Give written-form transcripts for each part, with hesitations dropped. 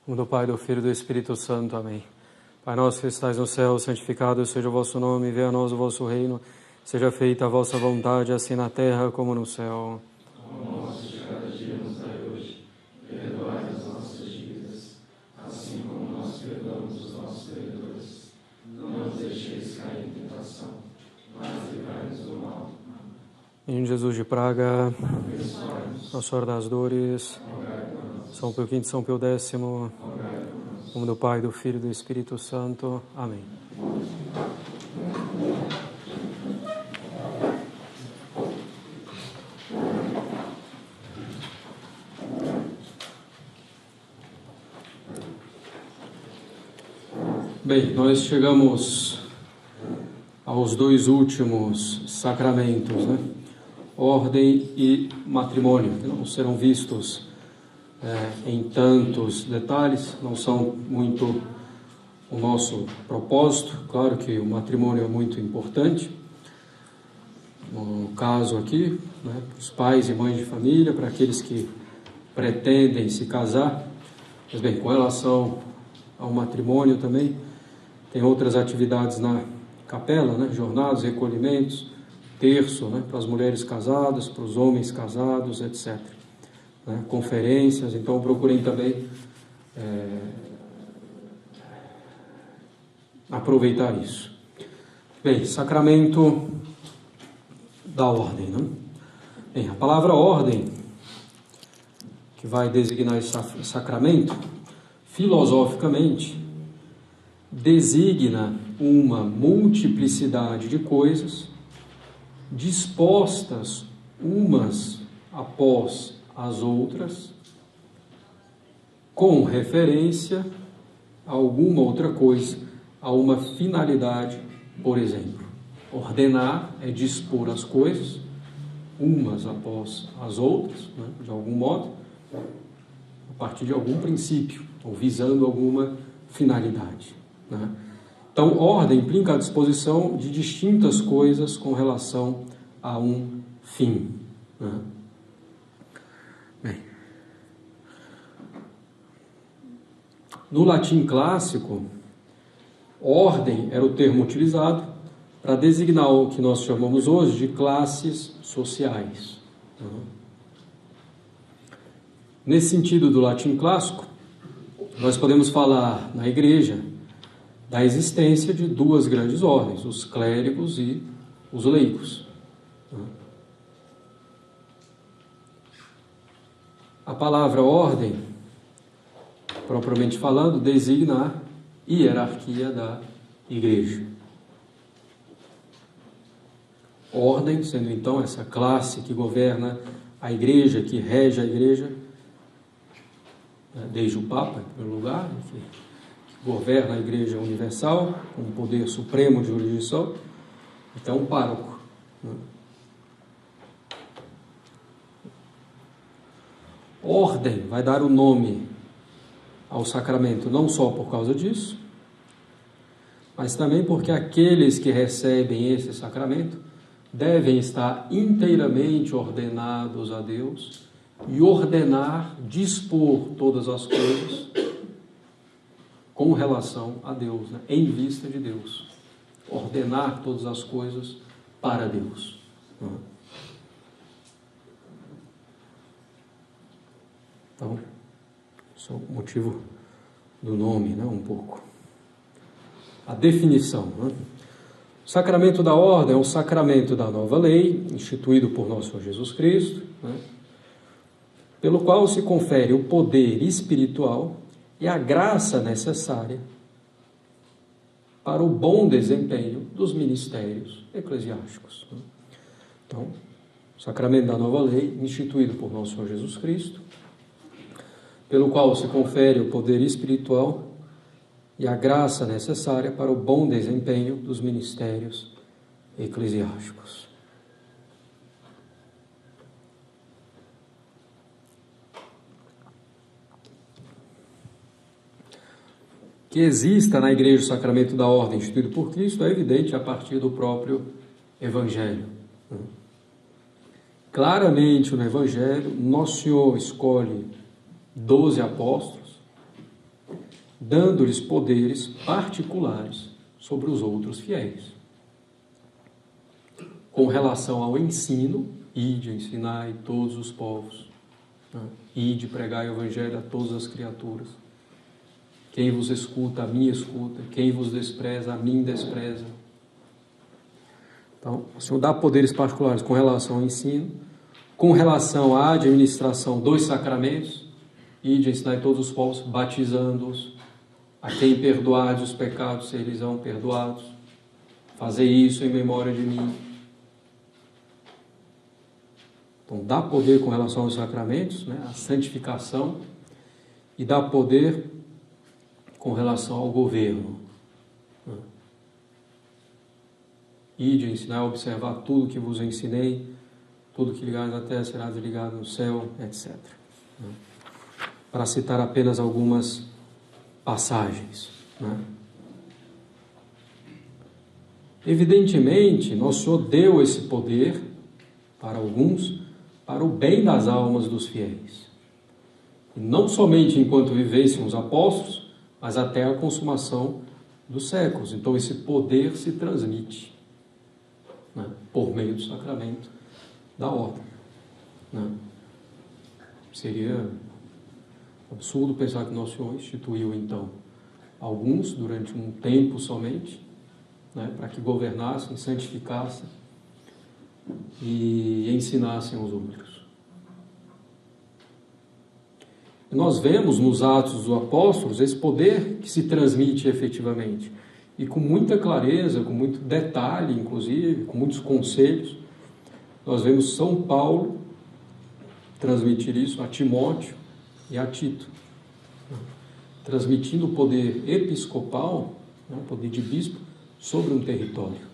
Em nome do Pai, do Filho e do Espírito Santo. Amém. Pai nosso que estais no céu, santificado seja o vosso nome, venha a nós o vosso reino, seja feita a vossa vontade, assim na terra como no céu. O pão nosso de cada dia nos dai hoje, perdoai as nossas dívidas, assim como nós perdoamos os nossos devedores. Não nos deixeis cair em tentação, mas livrai-nos do mal. Em Jesus de Praga, Nossa Senhora das Dores, São Pio V, São Pio X, em nome do Pai, do Filho e do Espírito Santo. Amém. Bem, nós chegamos aos dois últimos sacramentos, né? Ordem e matrimônio, que não serão vistos em tantos detalhes, não são muito o nosso propósito. Claro que o matrimônio é muito importante, no caso aqui, né, para os pais e mães de família, para aqueles que pretendem se casar. Mas bem, com relação ao matrimônio também, tem outras atividades na capela, né, jornadas, recolhimentos, terço, né, para as mulheres casadas, para os homens casados, etc. Né, conferências, então procurem também aproveitar isso. Bem, sacramento da ordem, né? Bem, a palavra ordem, que vai designar esse sacramento, filosoficamente, designa uma multiplicidade de coisas dispostas umas após as outras, com referência a alguma outra coisa, a uma finalidade. Por exemplo, ordenar é dispor as coisas umas após as outras, né, de algum modo, a partir de algum princípio, ou visando alguma finalidade, né? Então, ordem implica a disposição de distintas coisas com relação a um fim, né? Bem, no latim clássico, ordem era o termo utilizado para designar o que nós chamamos hoje de classes sociais, né? Nesse sentido do latim clássico, nós podemos falar na igreja da existência de duas grandes ordens, os clérigos e os leigos. A palavra ordem, propriamente falando, designa a hierarquia da igreja. Ordem, sendo então essa classe que governa a igreja, que rege a igreja, desde o Papa, em primeiro lugar, que governa a Igreja Universal, com o poder supremo de jurisdição, até um pároco, né? Ordem vai dar o nome ao sacramento não só por causa disso, mas também porque aqueles que recebem esse sacramento devem estar inteiramente ordenados a Deus e ordenar, dispor todas as coisas com relação a Deus, né? Em vista de Deus. Ordenar todas as coisas para Deus. Então, esse é o motivo do nome, né? Um pouco. A definição, né? O sacramento da ordem é um sacramento da nova lei, instituído por nosso Senhor Jesus Cristo, né? Pelo qual se confere o poder espiritual e a graça necessária para o bom desempenho dos ministérios eclesiásticos. Então, o sacramento da nova lei, instituído por nosso Senhor Jesus Cristo, pelo qual se confere o poder espiritual e a graça necessária para o bom desempenho dos ministérios eclesiásticos. Que exista na igreja o sacramento da ordem instituído por Cristo é evidente a partir do próprio Evangelho. Claramente no Evangelho, Nosso Senhor escolhe 12 apóstolos dando-lhes poderes particulares sobre os outros fiéis. Com relação ao ensino, ide, ensinai todos os povos, né? Ide, pregai o evangelho a todas as criaturas. Quem vos escuta, a mim escuta. Quem vos despreza, a mim despreza. Então, o Senhor dá poderes particulares com relação ao ensino, com relação à administração dos sacramentos, ide, ensinai todos os povos, batizando-os. A quem perdoardes os pecados, serão perdoados. Fazei isso em memória de mim. Então, dá poder com relação aos sacramentos, né, a santificação, e dá poder com relação ao governo. Ide, ensinar a observar tudo que vos ensinei, tudo que ligares na terra será desligado no céu, etc. Para citar apenas algumas passagens. Evidentemente, Nosso Senhor deu esse poder para alguns, para o bem das almas dos fiéis. E não somente enquanto vivessem os apóstolos, mas até a consumação dos séculos. Então esse poder se transmite, né, por meio do sacramento da ordem. Né? Seria absurdo pensar que Nosso Senhor instituiu, então, alguns durante um tempo somente, né, para que governassem, santificassem e ensinassem aos outros. E nós vemos nos Atos dos Apóstolos esse poder que se transmite efetivamente, e com muita clareza, com muito detalhe, inclusive, com muitos conselhos. Nós vemos São Paulo transmitir isso a Timóteo e a Tito, transmitindo o poder episcopal, né, o poder de bispo, sobre um território.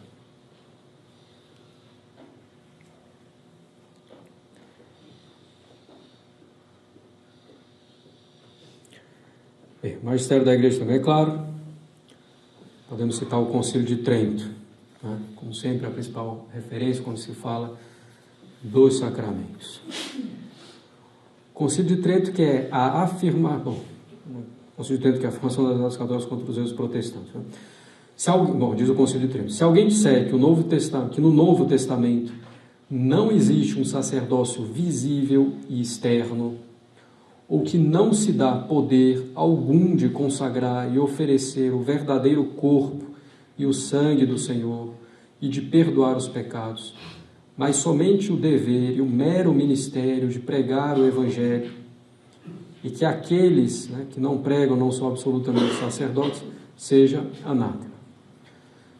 Bem, o magistério da Igreja também é claro. Podemos citar o Concílio de Trento, né, como sempre a principal referência quando se fala dos sacramentos. O Concílio de Trento, que é a afirmação, o Concílio de Trento, que é a afirmação das verdades católicas contra os erros protestantes. Né? Diz o Concílio de Trento, se alguém disser que no Novo Testamento não existe um sacerdócio visível e externo, ou que não se dá poder algum de consagrar e oferecer o verdadeiro corpo e o sangue do Senhor e de perdoar os pecados, mas somente o dever e o mero ministério de pregar o Evangelho, e que aqueles, né, que não pregam não são absolutamente sacerdotes, seja anátema.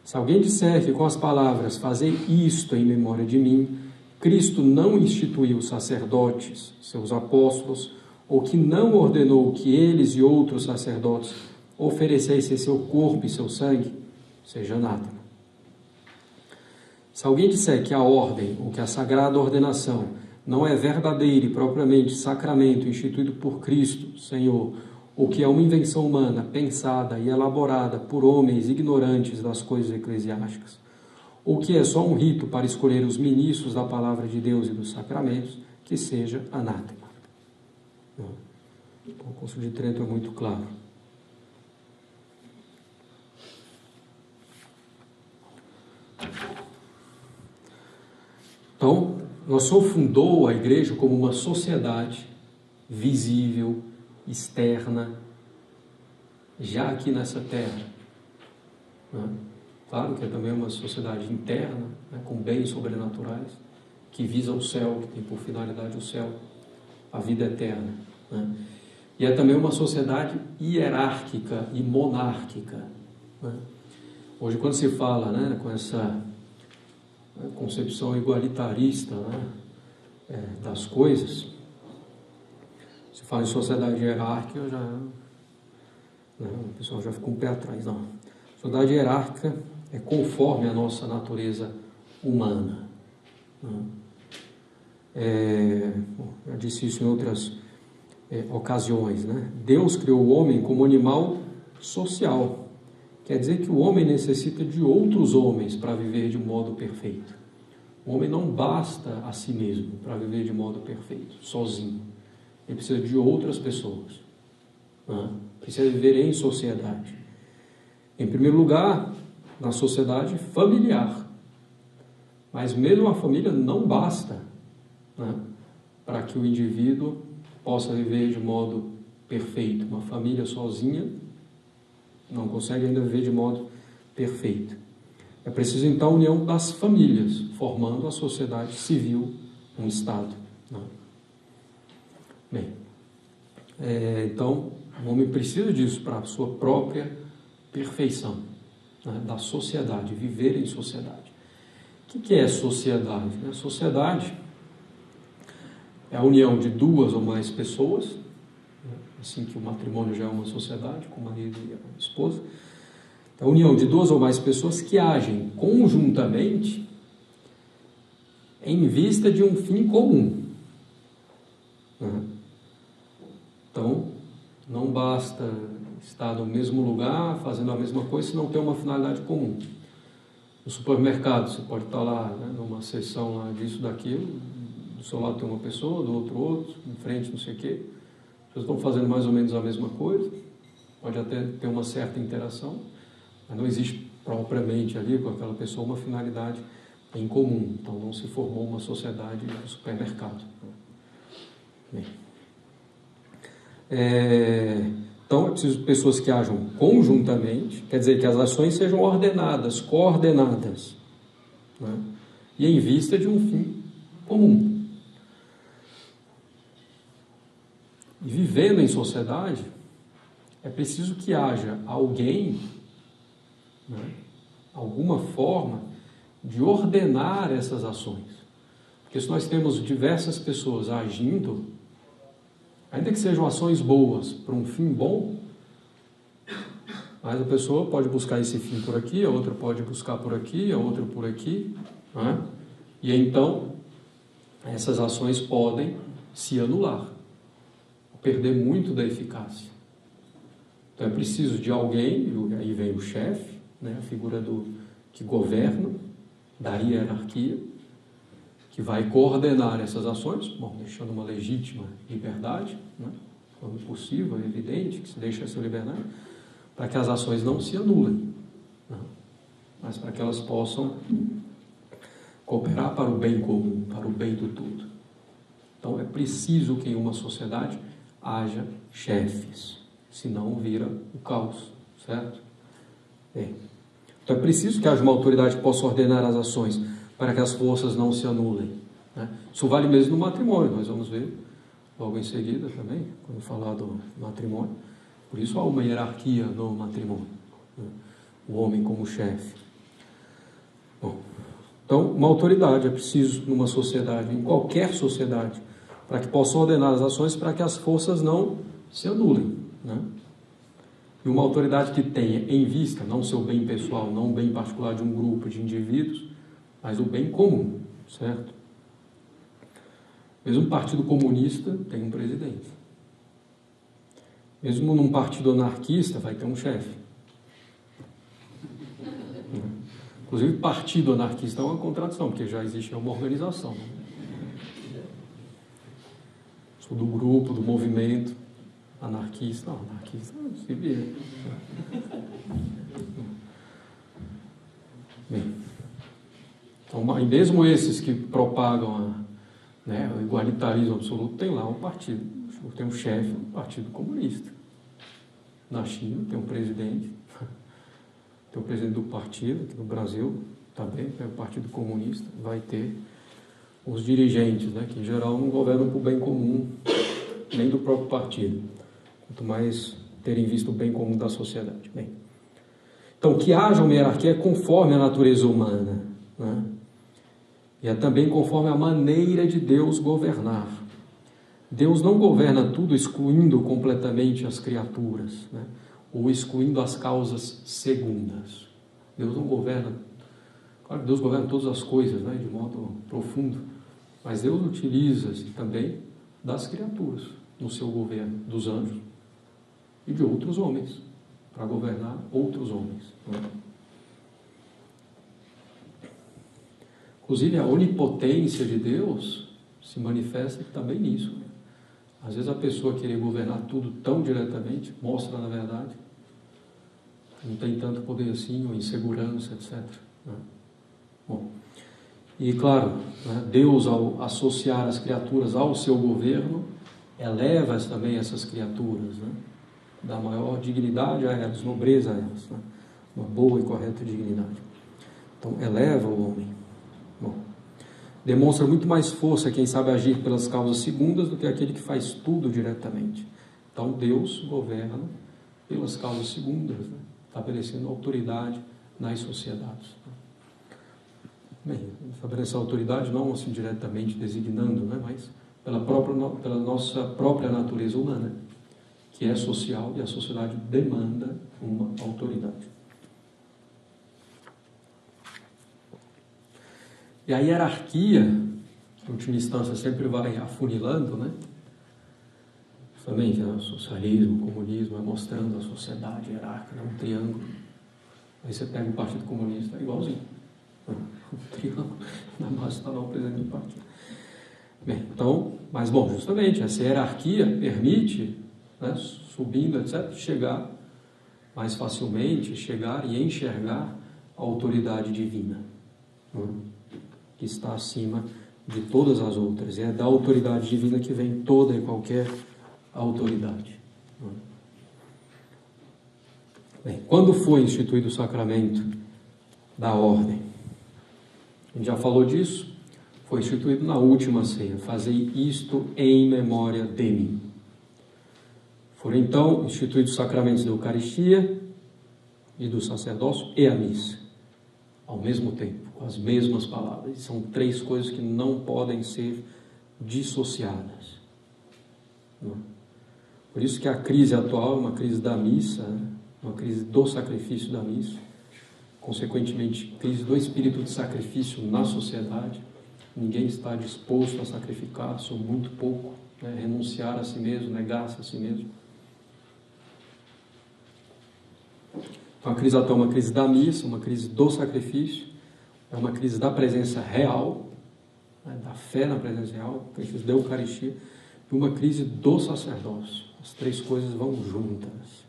Se alguém disser que com as palavras fazei isto em memória de mim, Cristo não instituiu sacerdotes, seus apóstolos, ou que não ordenou que eles e outros sacerdotes oferecessem seu corpo e seu sangue, seja anátema. Se alguém disser que a ordem, ou que a sagrada ordenação, não é verdadeiro e propriamente sacramento instituído por Cristo, Senhor, ou que é uma invenção humana, pensada e elaborada por homens ignorantes das coisas eclesiásticas, ou que é só um rito para escolher os ministros da palavra de Deus e dos sacramentos, que seja anátema. O Concílio de Trento é muito claro. Então, Nosso Senhor fundou a Igreja como uma sociedade visível, externa, já aqui nessa terra. Né? Claro que é também uma sociedade interna, né, com bens sobrenaturais, que visa o céu, que tem por finalidade o céu, a vida eterna. Né? E é também uma sociedade hierárquica e monárquica. Né? Hoje, quando se fala, né, com essa concepção igualitarista, né, das coisas, se fala em sociedade hierárquica, o pessoal já fica um pé atrás. Não. Sociedade hierárquica é conforme a nossa natureza humana. Né? Já disse isso em outras ocasiões, né? Deus criou o homem como animal social. Quer dizer que o homem necessita de outros homens para viver de modo perfeito. O homem não basta a si mesmo para viver de modo perfeito, sozinho. Ele precisa de outras pessoas. Né? Precisa viver em sociedade. Em primeiro lugar, na sociedade familiar. Mas mesmo a família não basta, né, para que o indivíduo possa viver de modo perfeito. Uma família sozinha não consegue ainda viver de modo perfeito. É preciso então a união das famílias, formando a sociedade civil, um Estado. Né? Bem, então o homem precisa disso para a sua própria perfeição, né, da sociedade, viver em sociedade. O que é sociedade? A sociedade é a união de duas ou mais pessoas, assim que o matrimônio já é uma sociedade, com o marido e a esposa. É a união de duas ou mais pessoas que agem conjuntamente em vista de um fim comum. Então, não basta estar no mesmo lugar, fazendo a mesma coisa, se não tem uma finalidade comum. No supermercado, você pode estar lá, né, numa sessão lá disso, daquilo, do seu lado tem uma pessoa, do outro, em frente não sei o quê. As pessoas estão fazendo mais ou menos a mesma coisa, pode até ter uma certa interação, mas não existe propriamente ali com aquela pessoa uma finalidade em comum. Então não se formou uma sociedade de supermercado. Bem. Então é preciso pessoas que ajam conjuntamente, quer dizer que as ações sejam ordenadas, coordenadas, né? E em vista de um fim comum. E vivendo em sociedade, é preciso que haja alguém, né, alguma forma de ordenar essas ações. Porque se nós temos diversas pessoas agindo, ainda que sejam ações boas para um fim bom, mas a pessoa pode buscar esse fim por aqui, a outra pode buscar por aqui, a outra por aqui, né? E então essas ações podem se anular, perder muito da eficácia. Então é preciso de alguém, aí vem o chefe, né, a figura que governa, da hierarquia, que vai coordenar essas ações, deixando uma legítima liberdade, né, quando possível, é evidente que se deixa essa liberdade, para que as ações não se anulem, né, mas para que elas possam cooperar para o bem comum, para o bem do todo. Então é preciso que em uma sociedade haja chefes, senão vira o caos, certo? Então é preciso que haja uma autoridade que possa ordenar as ações para que as forças não se anulem, né? Isso vale mesmo no matrimônio, nós vamos ver logo em seguida também, quando falar do matrimônio. Por isso há uma hierarquia no matrimônio, né? O homem como chefe. Bom, então uma autoridade é preciso numa sociedade, em qualquer sociedade, para que possa ordenar as ações para que as forças não se anulem, né? E uma autoridade que tenha em vista, não o seu bem pessoal, não o bem particular de um grupo de indivíduos, mas o bem comum, certo? Mesmo um partido comunista tem um presidente. Mesmo num partido anarquista vai ter um chefe. Inclusive, partido anarquista é uma contradição, porque já existe uma organização. Sou do grupo, do movimento anarquista. Não, anarquista se vira. Bem, então, e mesmo esses que propagam o igualitarismo absoluto, tem lá um partido, tem um chefe, um partido comunista. Na China tem um presidente, tem o presidente do partido, aqui no Brasil também, é o Partido Comunista, vai ter os dirigentes, né, que em geral não governam para o bem comum, nem do próprio partido, quanto mais terem visto o bem comum da sociedade. Bem, então, que haja uma hierarquia é conforme a natureza humana, né? E é também conforme a maneira de Deus governar. Deus não governa tudo excluindo completamente as criaturas, né? Ou excluindo as causas segundas. Deus não governa, claro que Deus governa todas as coisas, né, de modo profundo, mas Deus utiliza-se também das criaturas no seu governo, dos anjos e de outros homens, para governar outros homens, né? Inclusive a onipotência de Deus se manifesta também nisso, né? Às vezes a pessoa querer governar tudo tão diretamente mostra, na verdade, que não tem tanto poder assim, ou insegurança, etc. Né? Bom, e claro, né, Deus, ao associar as criaturas ao seu governo, eleva também essas criaturas, né? Dá maior dignidade a elas, nobreza a elas, né? Uma boa e correta dignidade. Então, eleva o homem. Bom, demonstra muito mais força quem sabe agir pelas causas segundas do que aquele que faz tudo diretamente. Então, Deus governa pelas causas segundas, né? Estabelecendo autoridade nas sociedades. Bem, estabelecer autoridade não assim diretamente designando, né? Mas pela nossa própria natureza humana, que é social, e a sociedade demanda uma autoridade. E a hierarquia, em última instância, sempre vai afunilando, né? Justamente, né? O socialismo, o comunismo, mostrando a sociedade hierárquica, né? Um triângulo. Aí você pega o Partido Comunista, é igualzinho. Um triângulo, na base está lá o presidente do partido. Bem, então, mas bom, justamente, essa hierarquia permite, né, subindo, etc., chegar mais facilmente, chegar e enxergar a autoridade divina, né? Que está acima de todas as outras. É da autoridade divina que vem toda e qualquer autoridade. Bem, quando foi instituído o sacramento da ordem? A gente já falou disso. Foi instituído na última ceia. Fazei isto em memória de mim. Foram então instituídos os sacramentos da Eucaristia e do sacerdócio e a missa, ao mesmo tempo, com as mesmas palavras. São três coisas que não podem ser dissociadas. Por isso que a crise atual é uma crise da missa, uma crise do sacrifício da missa, consequentemente, crise do espírito de sacrifício na sociedade. Ninguém está disposto a sacrificar-se, ou muito pouco, né? Renunciar a si mesmo, negar-se a si mesmo. Então, a crise atual é uma crise da missa, uma crise do sacrifício, é uma crise da presença real, né? Da fé na presença real, uma crise da Eucaristia, e uma crise do sacerdócio. As três coisas vão juntas.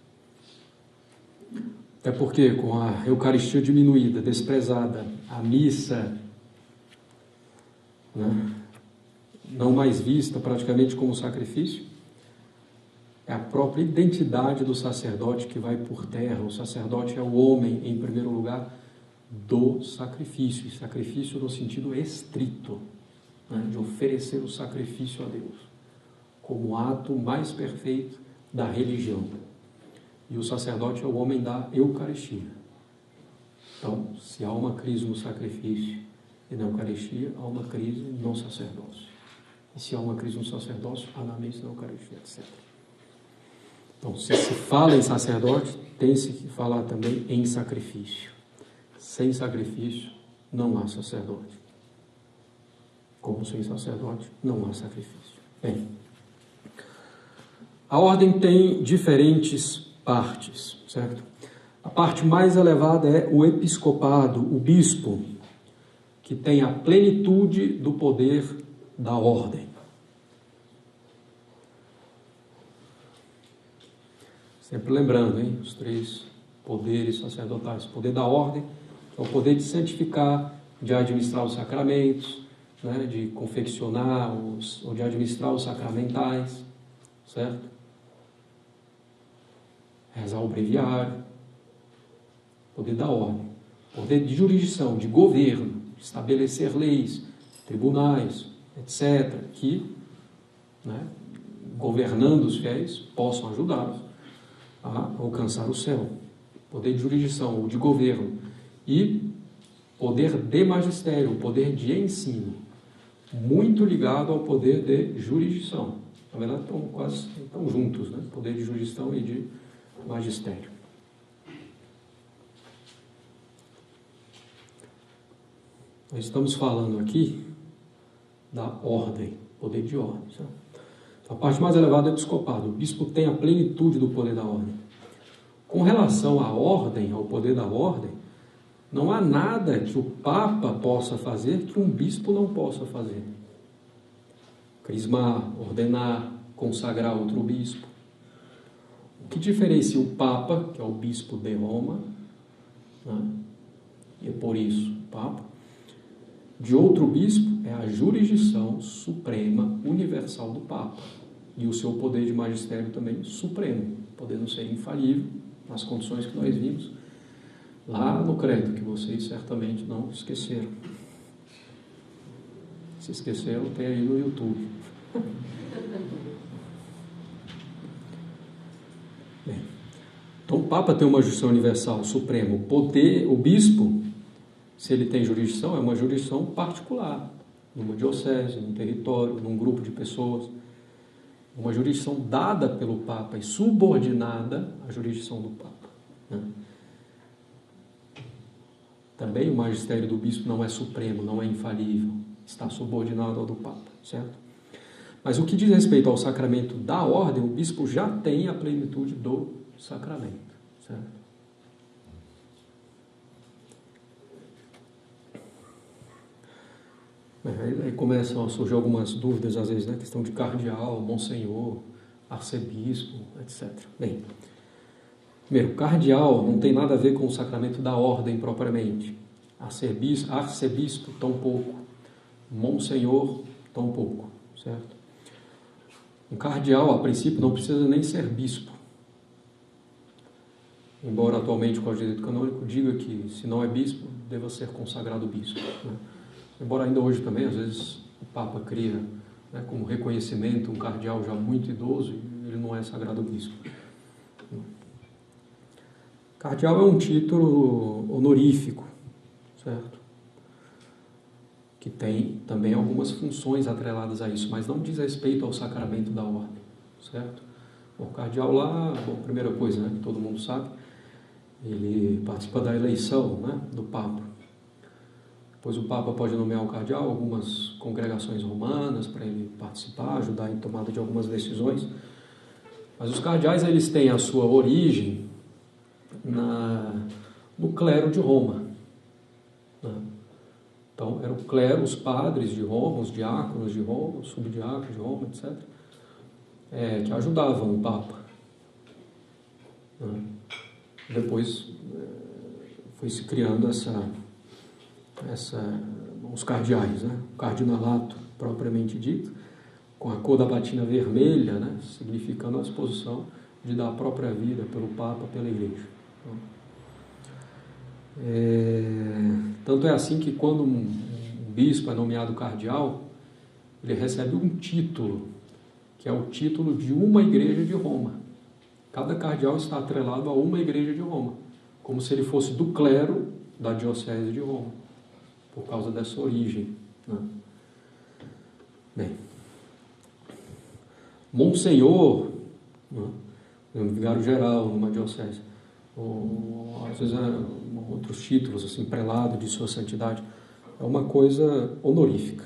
Até porque, com a Eucaristia diminuída, desprezada, a missa, né, não mais vista praticamente como sacrifício, é a própria identidade do sacerdote que vai por terra. O sacerdote é o homem, em primeiro lugar, do sacrifício, e sacrifício no sentido estrito, né, de oferecer o sacrifício a Deus, como o ato mais perfeito da religião. E o sacerdote é o homem da Eucaristia. Então, se há uma crise no sacrifício e na Eucaristia, há uma crise no sacerdócio. E se há uma crise no sacerdócio, há na missa, na Eucaristia, etc. Então, se fala em sacerdote, tem-se que falar também em sacrifício. Sem sacrifício, não há sacerdote. Como sem sacerdote, não há sacrifício. Bem, a ordem tem diferentes partes, certo? A parte mais elevada é o episcopado, o bispo, que tem a plenitude do poder da ordem. Sempre lembrando, hein? Os três poderes sacerdotais. O poder da ordem, que é o poder de santificar, de administrar os sacramentos, né? De confeccionar ou de administrar os sacramentais, certo? Rezar o breviário. Poder da ordem. Poder de jurisdição, de governo, de estabelecer leis, tribunais, etc., que, né, governando os fiéis, possam ajudá-los a alcançar o céu. Poder de jurisdição ou de governo. E poder de magistério, poder de ensino, muito ligado ao poder de jurisdição. Na verdade, estão juntos, né? Poder de jurisdição e de magistério. Nós estamos falando aqui da ordem, poder de ordem. Certo? A parte mais elevada é o episcopado. O bispo tem a plenitude do poder da ordem. Com relação à ordem, ao poder da ordem, não há nada que o Papa possa fazer que um bispo não possa fazer. Crismar, ordenar, consagrar outro bispo. O que diferencia o Papa, que é o bispo de Roma, né? E é por isso o Papa, de outro bispo é a jurisdição suprema universal do Papa e o seu poder de magistério também supremo, podendo ser infalível nas condições que nós vimos lá no credo, que vocês certamente não esqueceram. Se esqueceram, tem aí no YouTube. Bem, então o Papa tem uma jurisdição universal suprema. O poder, o bispo, se ele tem jurisdição, é uma jurisdição particular, numa diocese, num território, num grupo de pessoas. Uma jurisdição dada pelo Papa e subordinada à jurisdição do Papa, né? Também o magistério do bispo não é supremo, não é infalível, está subordinado ao do Papa, certo? Mas o que diz respeito ao sacramento da ordem, o bispo já tem a plenitude do sacramento, certo? Aí começam a surgir algumas dúvidas, às vezes, né? Questão de cardeal, monsenhor, arcebispo, etc. Bem, primeiro, cardeal não tem nada a ver com o sacramento da ordem propriamente. Arcebispo, tampouco. Monsenhor, tampouco, certo? Um cardeal, a princípio, não precisa nem ser bispo. Embora atualmente o Código de Direito Canônico diga que, se não é bispo, deva ser consagrado bispo, né? Embora ainda hoje também, às vezes, o Papa cria, né, como reconhecimento um cardeal já muito idoso e ele não é sagrado bispo. Cardeal é um título honorífico, certo? Que tem também algumas funções atreladas a isso, mas não diz respeito ao sacramento da ordem, certo? O cardeal lá, bom, primeira coisa, né, que todo mundo sabe, ele participa da eleição, né, do Papa. Depois o Papa pode nomear o cardeal, algumas congregações romanas para ele participar, ajudar em tomada de algumas decisões. Mas os cardeais, eles têm a sua origem no clero de Roma, né? Então, era o clero, os padres de Roma, os diáconos de Roma, os subdiáconos de Roma, etc., que ajudavam o Papa, né? Depois foi se criando os cardeais, né? O cardinalato propriamente dito, com a cor da batina vermelha, né? Significando a disposição de dar a própria vida pelo Papa, pela Igreja. Tanto é assim que quando um bispo é nomeado cardeal, ele recebe um título, que é o título de uma igreja de Roma. Cada cardeal está atrelado a uma igreja de Roma, como se ele fosse do clero da diocese de Roma, por causa dessa origem, né? Bem, monsenhor, né? Um vigário geral numa diocese, ou às vezes outros títulos, assim, prelado de sua santidade, é uma coisa honorífica,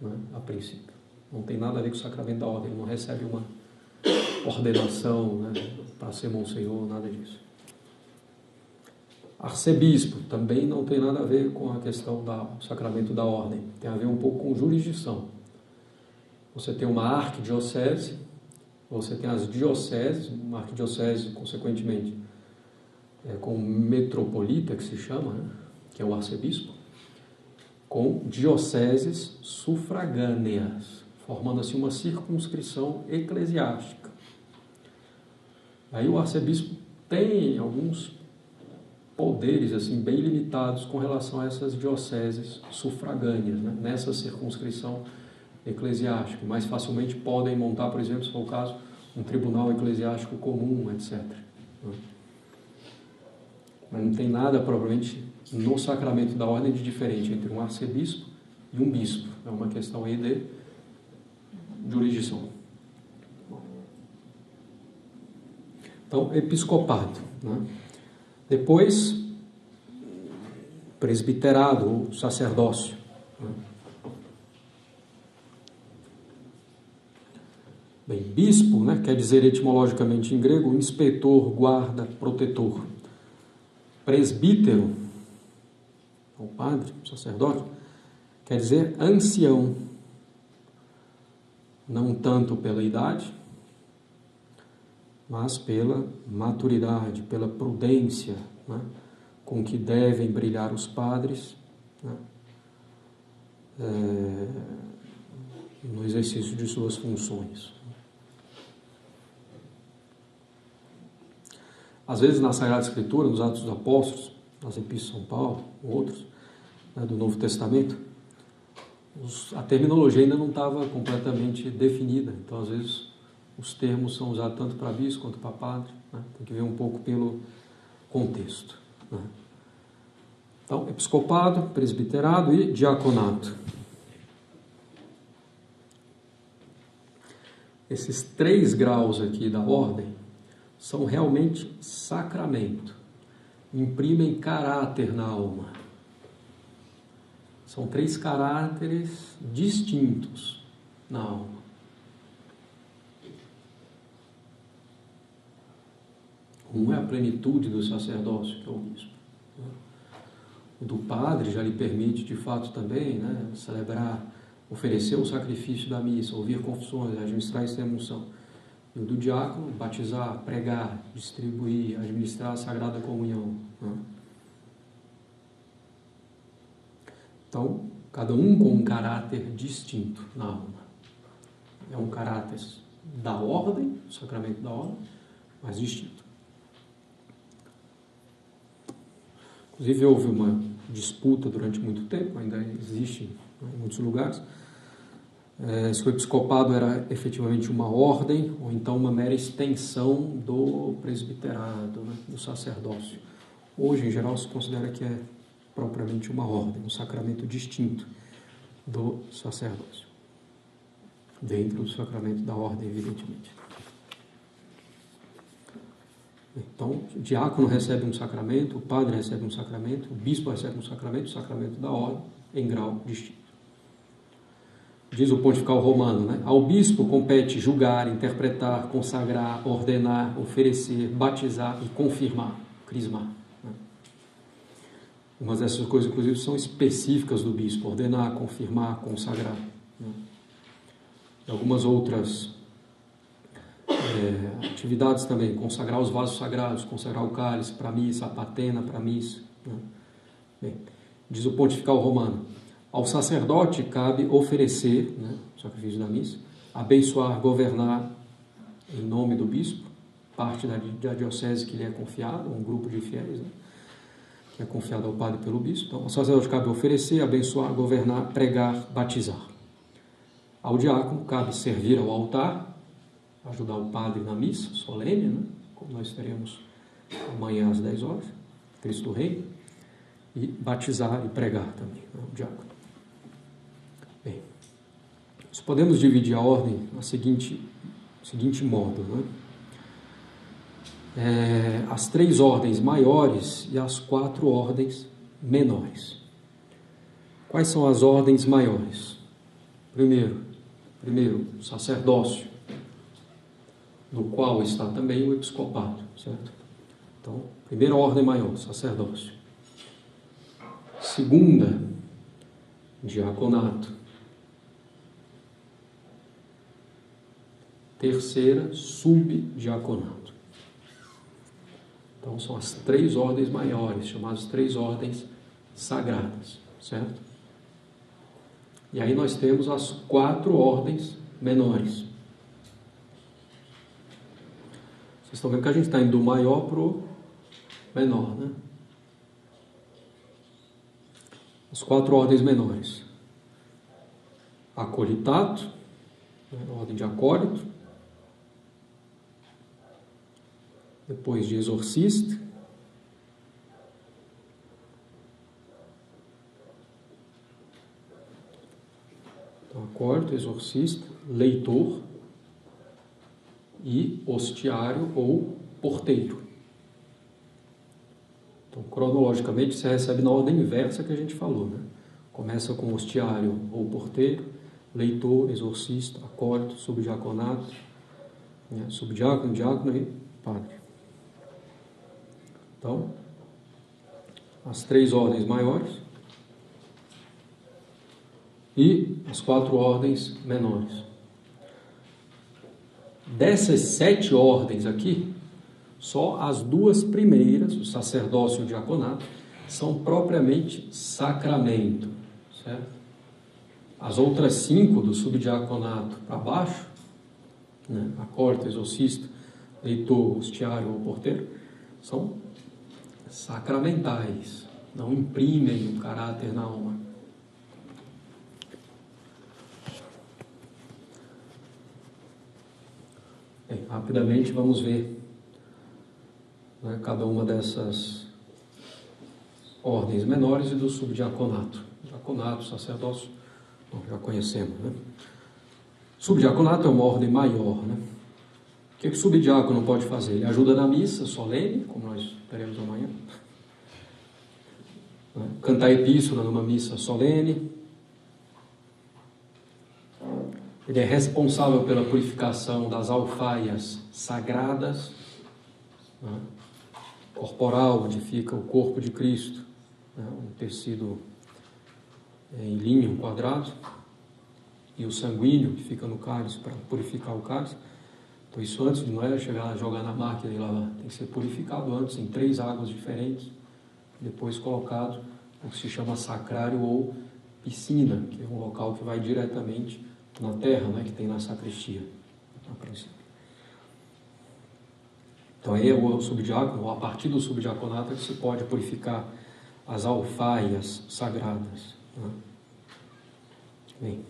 né, a princípio. Não tem nada a ver com o sacramento da ordem, ele não recebe uma ordenação, né, para ser monsenhor, nada disso. Arcebispo também não tem nada a ver com a questão do sacramento da ordem, tem a ver um pouco com jurisdição. Você tem uma arquidiocese, você tem as dioceses, uma arquidiocese, consequentemente, com metropolita, que se chama, né, que é o arcebispo, com dioceses sufragâneas, formando assim uma circunscrição eclesiástica. Aí o arcebispo tem alguns poderes assim bem limitados com relação a essas dioceses sufragâneas, né, nessa circunscrição eclesiástica. Mais facilmente podem montar, por exemplo, se for o caso, um tribunal eclesiástico comum, etc. Mas não tem nada, provavelmente, no sacramento da ordem de diferente entre um arcebispo e um bispo. É uma questão aí de jurisdição. Então, episcopado, né? Depois, presbiterado, ou sacerdócio, né? Bem, bispo, né, quer dizer etimologicamente em grego, inspetor, guarda, protetor. Presbítero, ou padre, sacerdote, quer dizer ancião, não tanto pela idade, mas pela maturidade, pela prudência, né, com que devem brilhar os padres, né, no exercício de suas funções. Às vezes, na Sagrada Escritura, nos Atos dos Apóstolos, nas Epístolas de São Paulo, outros, né, do Novo Testamento, a terminologia ainda não estava completamente definida. Então, às vezes, os termos são usados tanto para bispo quanto para padre, né? Tem que ver um pouco pelo contexto, né? Então, episcopado, presbiterado e diaconato. Esses 3 graus aqui da ordem são realmente sacramento, imprimem caráter na alma. São 3 caráteres distintos na alma. Um é a plenitude do sacerdócio, que é o bispo. O do padre já lhe permite, de fato, também, né, celebrar, oferecer o sacrifício da missa, ouvir confissões, administrar a extrema-unção. E o do diácono, batizar, pregar, distribuir, administrar a Sagrada Comunhão, né? Então, cada um com um caráter distinto na alma. É um caráter da ordem, o sacramento da ordem, mas distinto. Inclusive, houve uma disputa durante muito tempo, ainda existe em muitos lugares, se o episcopado era efetivamente uma ordem ou então uma mera extensão do presbiterado, né, do sacerdócio. Hoje, em geral, se considera que é propriamente uma ordem, um sacramento distinto do sacerdócio, dentro do sacramento da ordem, evidentemente. Então, o diácono recebe um sacramento, o padre recebe um sacramento, o bispo recebe um sacramento, o sacramento da ordem, em grau distinto. Diz o pontifical romano, né? Ao bispo compete julgar, interpretar, consagrar, ordenar, oferecer, batizar e confirmar, crismar. Né? Umas dessas coisas, inclusive, são específicas do bispo: ordenar, confirmar, consagrar. Né? E algumas outras atividades também: consagrar os vasos sagrados, consagrar o cálice para a missa, a patena para a missa. Né? Bem, diz o pontifical romano: ao sacerdote cabe oferecer, né, o sacrifício da missa, abençoar, governar em nome do bispo, parte da diocese que lhe é confiada, um grupo de fiéis, né, que é confiado ao padre pelo bispo. Então, ao sacerdote cabe oferecer, abençoar, governar, pregar, batizar. Ao diácono cabe servir ao altar, ajudar o padre na missa solene, né, como nós teremos amanhã às 10 horas, Cristo Rei, e batizar e pregar também, né, o diácono. Bem, nós podemos dividir a ordem no seguinte modo, né? As 3 ordens maiores e as 4 ordens menores. Quais são as ordens maiores? Primeiro, o sacerdócio, no qual está também o episcopado, certo? Então, primeira ordem maior, sacerdócio. Segunda, diaconato. Terceira, subdiaconato. Então, são as 3 ordens maiores, chamadas 3 ordens sagradas, certo? E aí nós temos as 4 ordens menores. Vocês estão vendo que a gente está indo do maior para o menor, né? As 4 ordens menores: acolitato, ordem de acólito, depois de exorcista, então, acólito, exorcista, leitor e hostiário ou porteiro. Então, cronologicamente, você recebe na ordem inversa que a gente falou, né? Começa com hostiário ou porteiro, leitor, exorcista, acólito, subdiaconato, né? Subdiácono, diácono e padre. Então, as 3 ordens maiores e as 4 ordens menores. Dessas 7 ordens aqui, só as 2 primeiras, o sacerdócio e o diaconato, são propriamente sacramento, certo? As outras 5 do subdiaconato para baixo, né, acólito, exorcista, leitor, hostiário ou porteiro, são sacramentais, não imprimem um caráter na alma. Bem, rapidamente vamos ver, né, cada uma dessas ordens menores e do subdiaconato. Diaconato, sacerdócio, bom, já conhecemos, né? Subdiaconato é uma ordem maior, né? O que o subdiácono pode fazer? Ele ajuda na missa solene, como nós teremos amanhã, né? Cantar epístola numa missa solene. Ele é responsável pela purificação das alfaias sagradas, né? Corporal, onde fica o corpo de Cristo, né? Um tecido em linho quadrado, e o sanguíneo que fica no cálice para purificar o cálice. Então isso antes de não é chegar a jogar na máquina e lavar, tem que ser purificado antes em 3 águas diferentes, depois colocado no que se chama sacrário ou piscina, que é um local que vai diretamente na terra, né, que tem na sacristia, a princípio. Então aí o subdiácono, ou a partir do subdiaconato, é que se pode purificar as alfaias sagradas, né? Bem,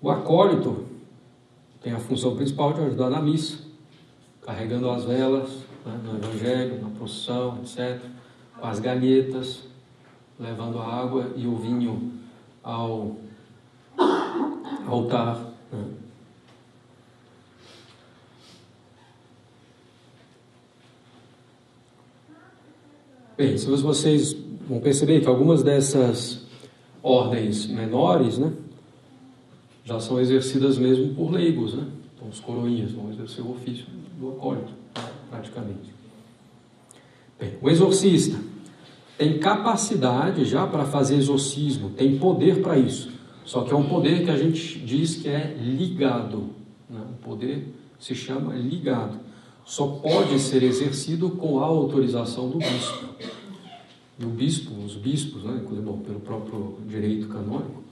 o acólito tem a função principal de ajudar na missa, carregando as velas, né, no evangelho, na procissão, etc., com as galhetas, levando a água e o vinho ao altar, né? Bem, se vocês vão perceber que algumas dessas ordens menores, né, já são exercidas mesmo por leigos, né? Então os coroinhas vão exercer o ofício do acólito, praticamente. Bem, o exorcista tem capacidade já para fazer exorcismo, tem poder para isso, só que é um poder que a gente diz que é ligado, né? O poder se chama ligado, só pode ser exercido com a autorização do bispo. E o bispo, os bispos, né, bom, pelo próprio direito canônico,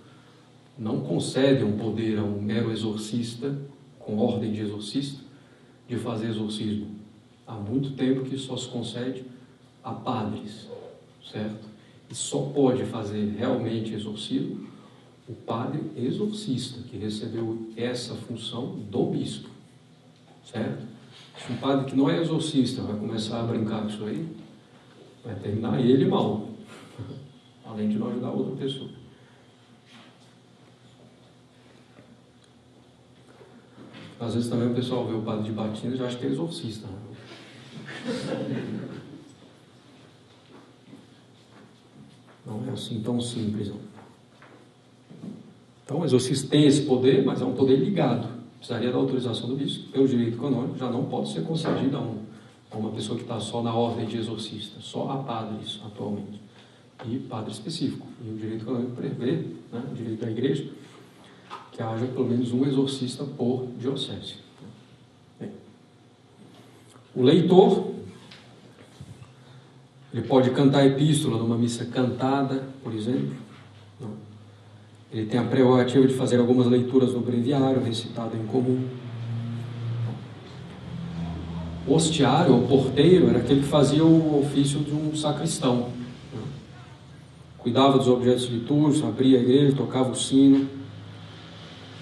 não concedem um poder a um mero exorcista, com ordem de exorcista, de fazer exorcismo. Há muito tempo que só se concede a padres, certo? E só pode fazer realmente exorcismo o padre exorcista, que recebeu essa função do bispo, certo? Se um padre que não é exorcista vai começar a brincar com isso aí, vai terminar ele mal, além de não ajudar outra pessoa. Às vezes também o pessoal vê o padre de batina e já acha que é exorcista, né? Não é assim tão simples, não. Então o exorcista tem esse poder, mas é um poder ligado. Precisaria da autorização do bispo. Pelo direito canônico, já não pode ser concedido a uma pessoa que está só na ordem de exorcista, só a padres atualmente, e padre específico. E o direito canônico prevê, né, o direito da igreja, que haja pelo menos um exorcista por diocese. Bem, o leitor, ele pode cantar epístola numa missa cantada, por exemplo. Ele tem a prerrogativa de fazer algumas leituras no breviário, recitado em comum. O hostiário, ou porteiro, era aquele que fazia o ofício de um sacristão. Cuidava dos objetos litúrgicos, abria a igreja, tocava o sino,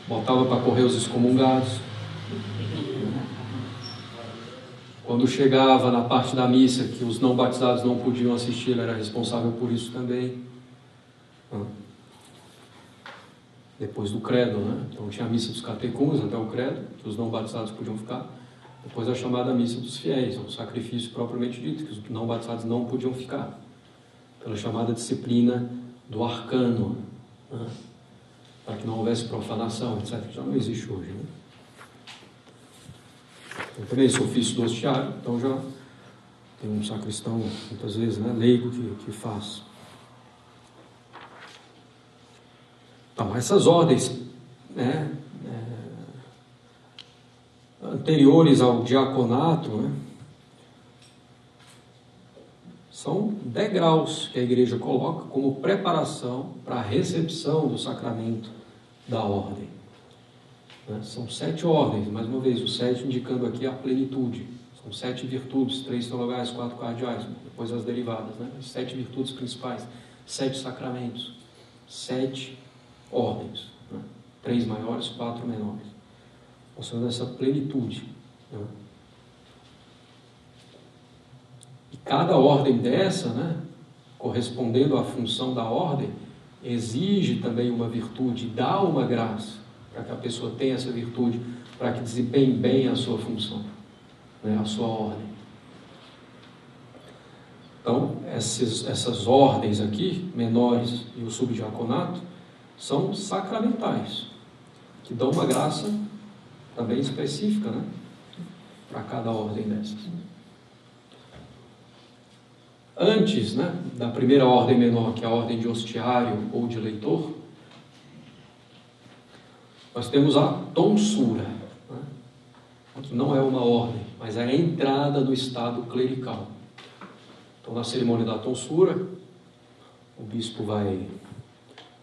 botava para correr os excomungados. Quando chegava na parte da missa que os não batizados não podiam assistir, ele era responsável por isso também. Depois do credo, né? Então tinha a missa dos catecúmenos até o credo, que os não batizados podiam ficar. Depois a chamada missa dos fiéis, o sacrifício propriamente dito, que os não batizados não podiam ficar. Pela chamada disciplina do arcano, né? Para que não houvesse profanação, etc., que já não existe hoje, né? Então, também esse ofício do hostiário, então já tem um sacristão, muitas vezes, né, leigo que faz. Então, essas ordens, né, anteriores ao diaconato, né, são degraus que a igreja coloca como preparação para a recepção do sacramento da ordem. São 7 ordens, mais uma vez, o 7 indicando aqui a plenitude. São 7 virtudes, 3 teologais, 4 cardeais, depois as derivadas, né? 7 virtudes principais, 7 sacramentos, 7 ordens, né? 3 maiores, 4 menores. Mostrando essa plenitude, né? E cada ordem dessa, né, correspondendo à função da ordem, exige também uma virtude, dá uma graça, para que a pessoa tenha essa virtude, para que desempenhe bem a sua função, né, a sua ordem. Então, essas ordens aqui, menores e o subdiaconato, são sacramentais, que dão uma graça também específica, né, para cada ordem dessas. Antes, né, da primeira ordem menor, que é a ordem de hostiário ou de leitor, nós temos a tonsura, né, que não é uma ordem, mas é a entrada no estado clerical. Então, na cerimônia da tonsura, o bispo vai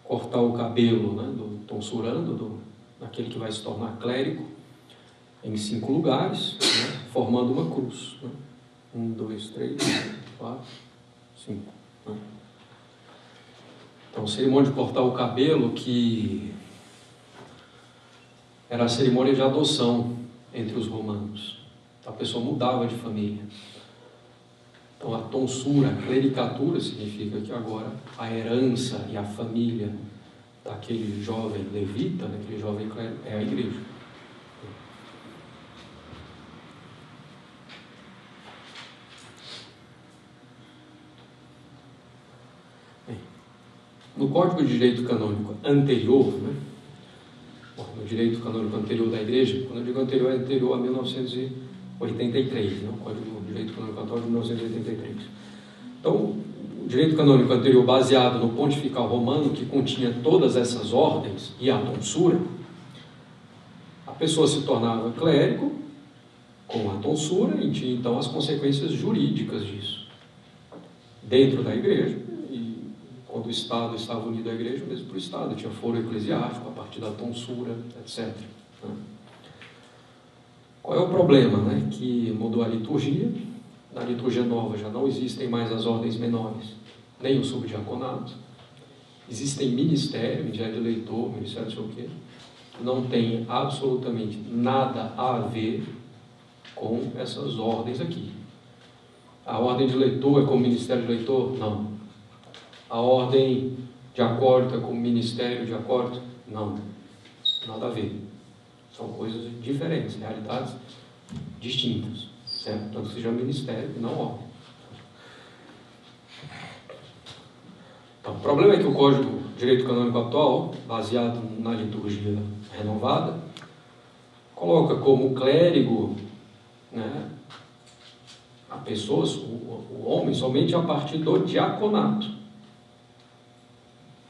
cortar o cabelo, né, do tonsurando, daquele que vai se tornar clérigo, em 5 lugares, né, formando uma cruz. Né? 1, 2, 3, 4, 5. Né? Então, a cerimônia de cortar o cabelo, que era a cerimônia de adoção entre os romanos. A pessoa mudava de família. Então, a tonsura, a clericatura, significa que agora a herança e a família daquele jovem levita, daquele jovem clérigo, é a igreja. No Código de Direito Canônico anterior, né? No direito canônico anterior da igreja, quando eu digo anterior, é anterior a 1983, né? O Código de Direito Canônico Católico de 1983. Então, o direito canônico anterior, baseado no pontifical romano, que continha todas essas ordens e a tonsura, a pessoa se tornava clérigo com a tonsura e tinha então as consequências jurídicas disso dentro da igreja. Quando o Estado estava unido à igreja, mesmo para o Estado, tinha foro eclesiástico a partir da tonsura, etc. Qual é o problema? Né? Que mudou a liturgia. Na liturgia nova já não existem mais as ordens menores, nem o subdiaconato. Existem ministério, ministério de leitor, ministério de sei o quê. Não tem absolutamente nada a ver com essas ordens aqui. A ordem de leitor é como ministério de leitor? Não. A ordem de acólito é como ministério de acólito? Não, nada a ver. São coisas diferentes, realidades distintas, certo? Tanto que seja ministério e não ordem. Então, o problema é que o Código de Direito Canônico atual, baseado na liturgia renovada, coloca como clérigo, né, a pessoa, o homem, somente a partir do diaconato.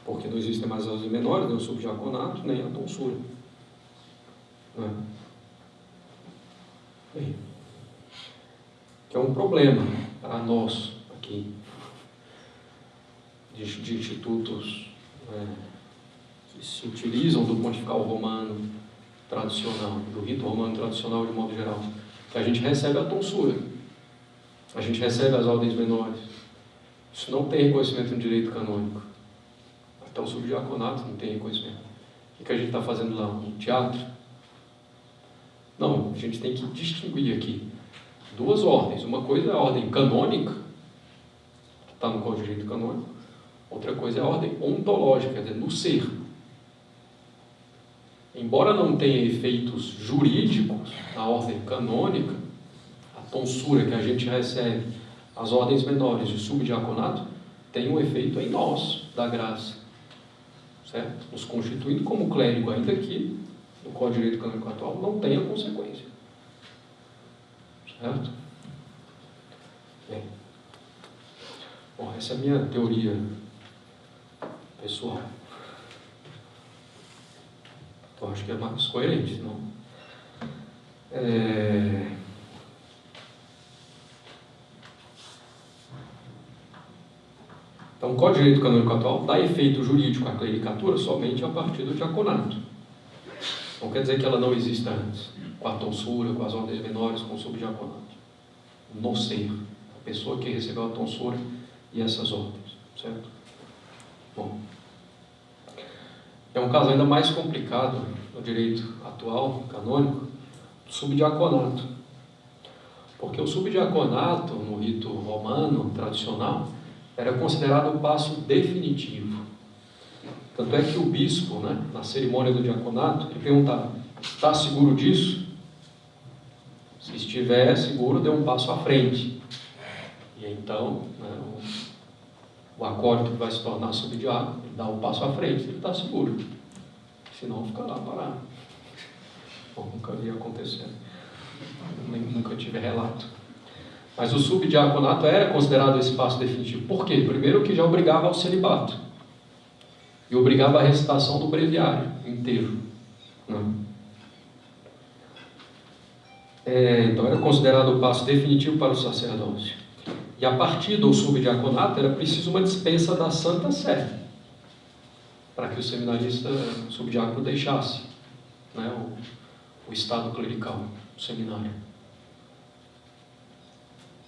Porque não existem mais as menores, nem o subdiaconato, nem a tonsura. Não é? Bem, que é um problema para nós aqui, de institutos, né, que se utilizam do pontifical romano tradicional, do rito romano tradicional de modo geral, que a gente recebe a tonsura, a gente recebe as ordens menores. Isso não tem reconhecimento no direito canônico. Então, o subdiaconato não tem reconhecimento. O que a gente está fazendo lá? Um teatro? Não, a gente tem que distinguir aqui 2 ordens. Uma coisa é a ordem canônica, que está no Código de Direito Canônico. Outra coisa é a ordem ontológica, quer dizer, no ser. Embora não tenha efeitos jurídicos na ordem canônica, a tonsura que a gente recebe, as ordens menores e o subdiaconato, tem um efeito em nós, da graça. Certo? Nos constituindo como clérigo, ainda que no Código de Direito Canônico atual não tenha consequência. Certo? Bem. Bom, essa é a minha teoria pessoal. Eu acho que é mais coerente, não? Então, o Código de Direito Canônico atual dá efeito jurídico à clericatura somente a partir do diaconato. Não quer dizer que ela não exista antes, com a tonsura, com as ordens menores, com o subdiaconato. No ser, a pessoa que recebeu a tonsura e essas ordens, certo? Bom, é um caso ainda mais complicado no direito atual, canônico, do subdiaconato. Porque o subdiaconato, no rito romano tradicional, era considerado o passo definitivo. Tanto é que o bispo, na cerimônia do diaconato, ele perguntava: está seguro disso? Se estiver seguro, dê um passo à frente. E então, o acólito que vai se tornar subdiácono, ele dá um passo à frente, ele está seguro. Senão fica lá parado. Bom, nunca ia acontecer. Nunca tive relato. Mas o subdiaconato era considerado esse passo definitivo. Por quê? Primeiro que já obrigava ao celibato. E obrigava a recitação do breviário inteiro. Então era considerado o passo definitivo para o sacerdócio. E a partir do subdiaconato era preciso uma dispensa da Santa Sé, para que o seminarista, o subdiácono, deixasse o estado clerical do seminário.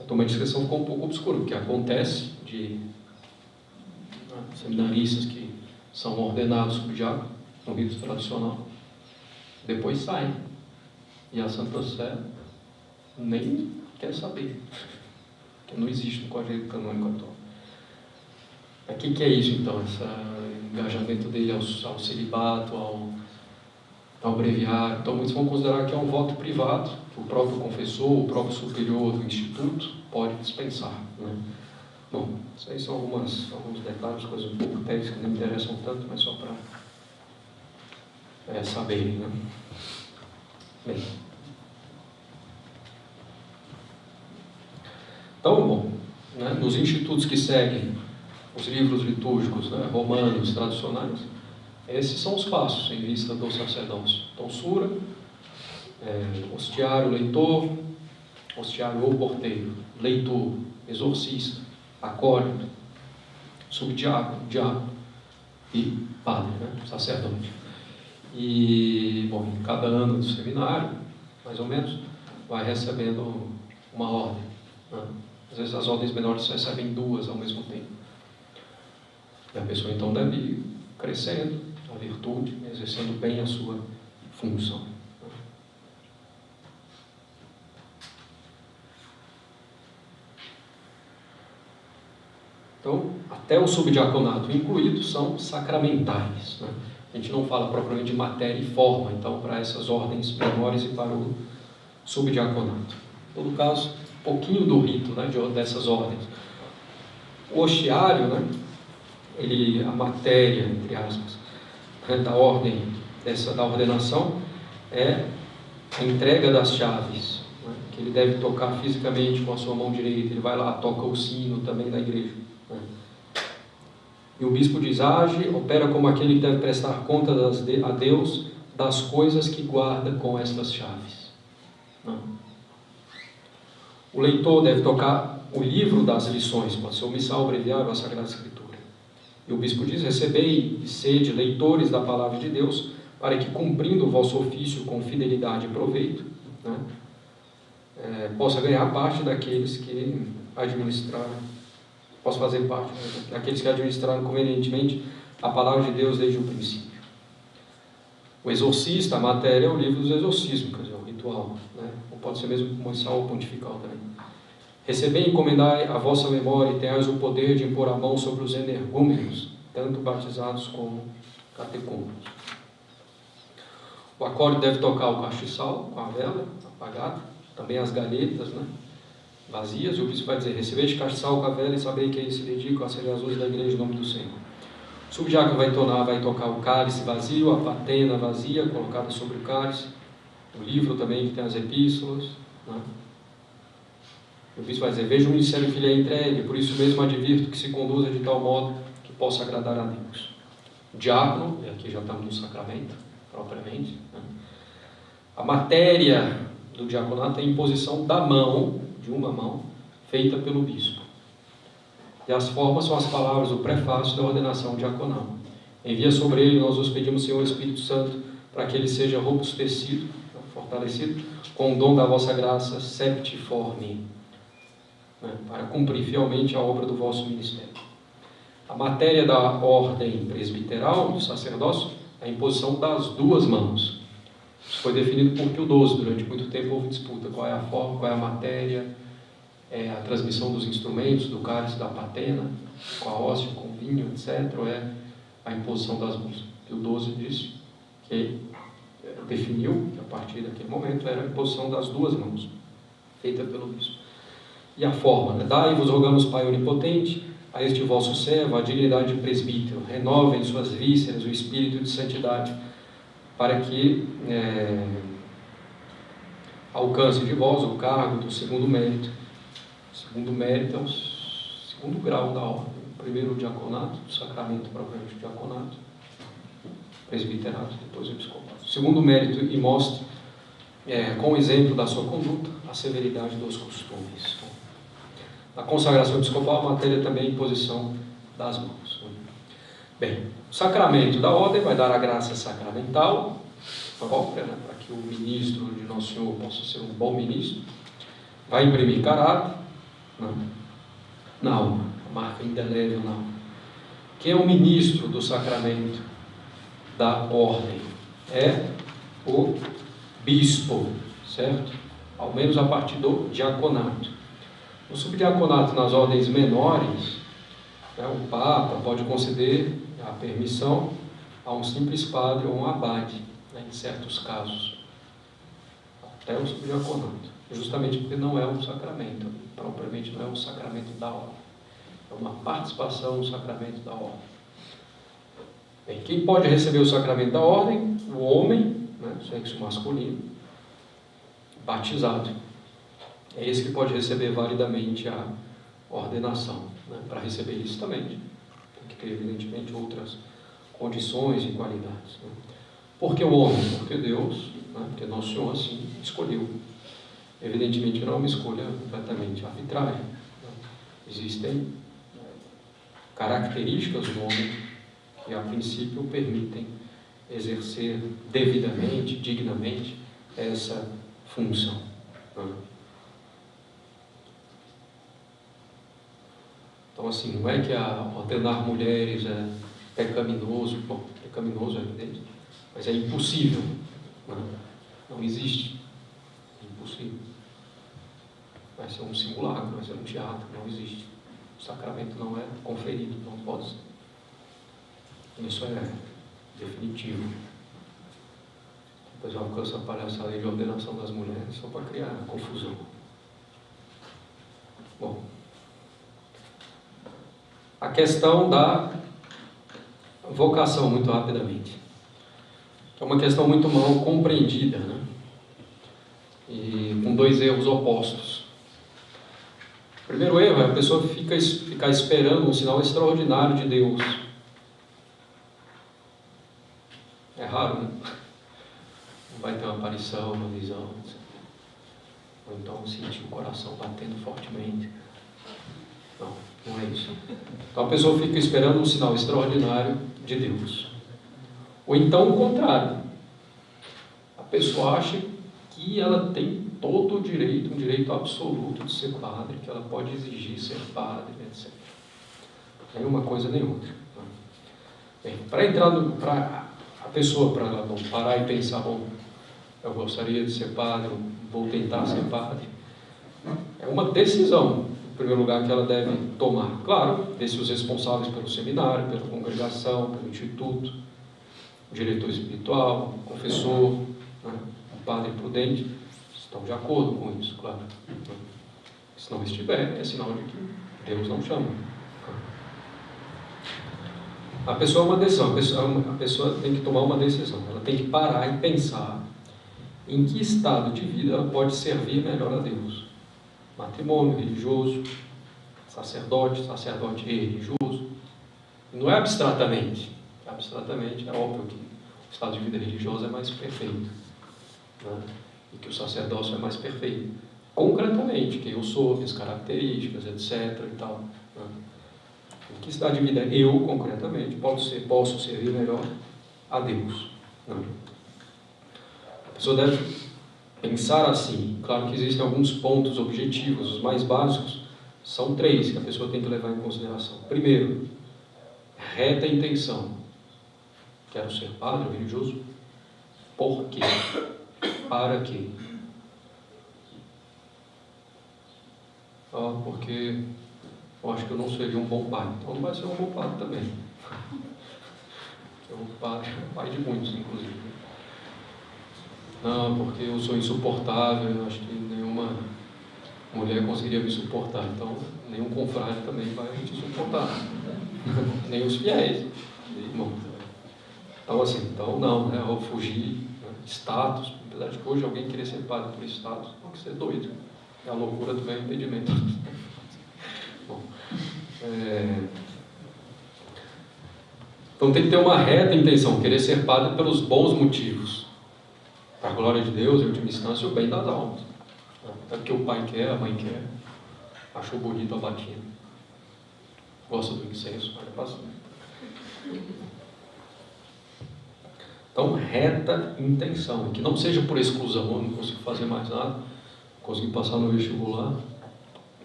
Então uma descrição ficou um pouco obscura, porque acontece de seminaristas que são ordenados subdiácono no rito tradicional, depois saem, e a Santa Sé nem quer saber, porque não existe no Código Canônico atual. O que é isso então, esse engajamento dele ao celibato, ao breviário? Então muitos vão considerar que é um voto privado, que o próprio confessor, o próprio superior do instituto pode dispensar. Bom, isso aí são alguns detalhes, coisas um pouco técnicas que não me interessam tanto, mas só para saberem. Bem. Então, bom, nos institutos que seguem os livros litúrgicos romanos tradicionais, esses são os passos em vista do sacerdócio: tonsura, hostiário, leitor, hostiário ou porteiro, leitor, exorcista, acólito, subdiácono, diácono e padre, sacerdote. E, bom, em cada ano do seminário, mais ou menos, vai recebendo uma ordem. Às vezes as ordens menores recebem duas ao mesmo tempo. E a pessoa então deve ir crescendo na virtude, exercendo bem a sua função. Então, até o subdiaconato incluído são sacramentais. A gente não fala propriamente de matéria e forma, então, para essas ordens menores e para o subdiaconato. Em todo caso, um pouquinho do rito dessas ordens. O hostiário, a matéria, entre aspas, da ordem, da ordenação, é a entrega das chaves, que ele deve tocar fisicamente com a sua mão direita. Ele vai lá, toca o sino também da igreja. E o bispo diz: age, opera como aquele que deve prestar conta a Deus das coisas que guarda com estas chaves. O leitor deve tocar o livro das lições, pode ser o missal, o breviário, a Sagrada Escritura. E o bispo diz: recebei e sede leitores da palavra de Deus, para que, cumprindo o vosso ofício com fidelidade e proveito, possa ganhar parte daqueles que administraram, possa fazer parte daqueles que administraram convenientemente a palavra de Deus desde o princípio. O exorcista, a matéria, é o livro dos exorcismos, quer dizer, o ritual, ou pode ser mesmo missal ou pontifical também. Recebei e encomendai a vossa memória e tenhais o poder de impor a mão sobre os energúmenos, tanto batizados como catecúmenos. O acólito deve tocar o castiçal com a vela apagada, também as galhetas, vazias, e o bispo vai dizer: recebeste castiçal com a vela e sabei que eles se dedicam a ser as luzes da igreja em nome do Senhor. O subdiácono vai tocar o cálice vazio, a patena vazia, colocada sobre o cálice, o livro também que tem as epístolas. O bispo vai dizer: veja o ministério que lhe é entregue, por isso mesmo advirto que se conduza de tal modo que possa agradar a Deus. O diácono, e aqui já estamos no sacramento, propriamente, a matéria do diaconato é a imposição da mão, de uma mão, feita pelo bispo. E as formas são as palavras do prefácio da ordenação diaconal. Envia sobre ele, nós os pedimos, Senhor Espírito Santo, para que ele seja robustecido, fortalecido, com o dom da vossa graça septiforme, para cumprir fielmente a obra do vosso ministério. A matéria da ordem presbiteral, do sacerdócio, é a imposição das duas mãos. Isso foi definido por Pio XII. Durante muito tempo houve disputa. Qual é a forma, qual é a matéria, a transmissão dos instrumentos, do cálice, da patena, com a hóstia, com o vinho, etc., ou é a imposição das mãos. Pio XII disse que definiu que a partir daquele momento era a imposição das duas mãos, feita pelo bispo. E a forma, dai-vos, rogamos, Pai onipotente, a este vosso servo a dignidade de presbítero, renove em suas vísceras o espírito de santidade, para que alcance de vós o cargo do segundo mérito. O segundo mérito é o segundo grau da ordem. O primeiro o diaconato, o sacramento propriamente do diaconato, presbiterato, depois o episcopato. O segundo mérito, e mostre, com o exemplo da sua conduta, a severidade dos costumes. Na consagração episcopal, a matéria também é a imposição das mãos. Bem, o sacramento da ordem vai dar a graça sacramental própria, para que o ministro de Nosso Senhor possa ser um bom ministro. Vai imprimir caráter na alma, a marca indelével na alma. Quem é o ministro do sacramento da ordem? É o bispo, certo? Ao menos a partir do diaconato. No subdiaconato, nas ordens menores, o Papa pode conceder a permissão a um simples padre ou um abade, em certos casos, até o subdiaconato, justamente porque não é um sacramento, propriamente não é um sacramento da ordem, é uma participação no sacramento da ordem. Bem, quem pode receber o sacramento da ordem? O homem, sexo masculino, batizado. É esse que pode receber validamente a ordenação. Para receber isso também tem que ter, evidentemente, outras condições e qualidades. Por que o homem? Porque Deus, porque Nosso Senhor assim escolheu. Evidentemente que não é uma escolha completamente arbitrária. Existem características do homem que, a princípio, permitem exercer devidamente, dignamente, essa função. Então, assim, não é que ordenar mulheres é pecaminoso. Bom, pecaminoso é evidente, mas é impossível. Não existe. É impossível. Vai ser um simulacro, vai ser um teatro, não existe. O sacramento não é conferido, não pode ser. Isso é definitivo. Depois alcança a palhaçada de ordenação das mulheres só para criar confusão. Bom, a questão da vocação, muito rapidamente. É uma questão muito mal compreendida, e com dois erros opostos. O primeiro erro é a pessoa ficar esperando um sinal extraordinário de Deus. É raro, Não vai ter uma aparição, uma visão, ou então sentir o coração batendo fortemente. Não é isso. Então a pessoa fica esperando um sinal extraordinário de Deus. Ou então o contrário. A pessoa acha que ela tem todo o direito, um direito absoluto de ser padre, que ela pode exigir ser padre, etc. Nem uma coisa nem outra. Bem, para a pessoa, para ela parar e pensar, eu gostaria de ser padre, vou tentar ser padre. É uma decisão, em primeiro lugar, que ela deve tomar. Claro, desde os responsáveis pelo seminário, pela congregação, pelo instituto, o diretor espiritual, o confessor, o padre prudente, estão de acordo com isso, claro. Se não estiver, é sinal de que Deus não chama. A pessoa é uma decisão, a pessoa tem que tomar uma decisão, ela tem que parar e pensar em que estado de vida ela pode servir melhor a Deus. Matrimônio religioso, sacerdote religioso. E não é abstratamente. Abstratamente é óbvio que o estado de vida religioso é mais perfeito. e que o sacerdócio é mais perfeito. Concretamente, quem eu sou, minhas características, etc. e tal. Né? O que está dividido é eu, concretamente, posso servir melhor a Deus. Né? A pessoa deve pensar assim. Claro que existem alguns pontos objetivos, os mais básicos são 3 que a pessoa tem que levar em consideração. Primeiro, reta intenção. Quero ser padre ou religioso? Por quê? Para quê? Porque eu acho que eu não seria um bom pai. Então não vai ser um bom padre também. Eu pai de muitos, inclusive. Não, porque eu sou insuportável, eu acho que nenhuma mulher conseguiria me suportar. Então, nenhum confrade também vai te suportar. Nem os fiéis, irmão. Então, assim, não, né? Eu vou fugir, né? Status. Apesar de que hoje alguém querer ser padre por status, tem que ser doido. E a loucura também é um impedimento. Bom, então tem que ter uma reta intenção, querer ser padre pelos bons motivos. Para a glória de Deus, em última instância, o bem das almas. É porque o pai quer, a mãe quer, achou bonito a batina, gosta do incenso, olha passando. Então, reta intenção, que não seja por exclusão, eu não consigo fazer mais nada, consegui passar no vestibular,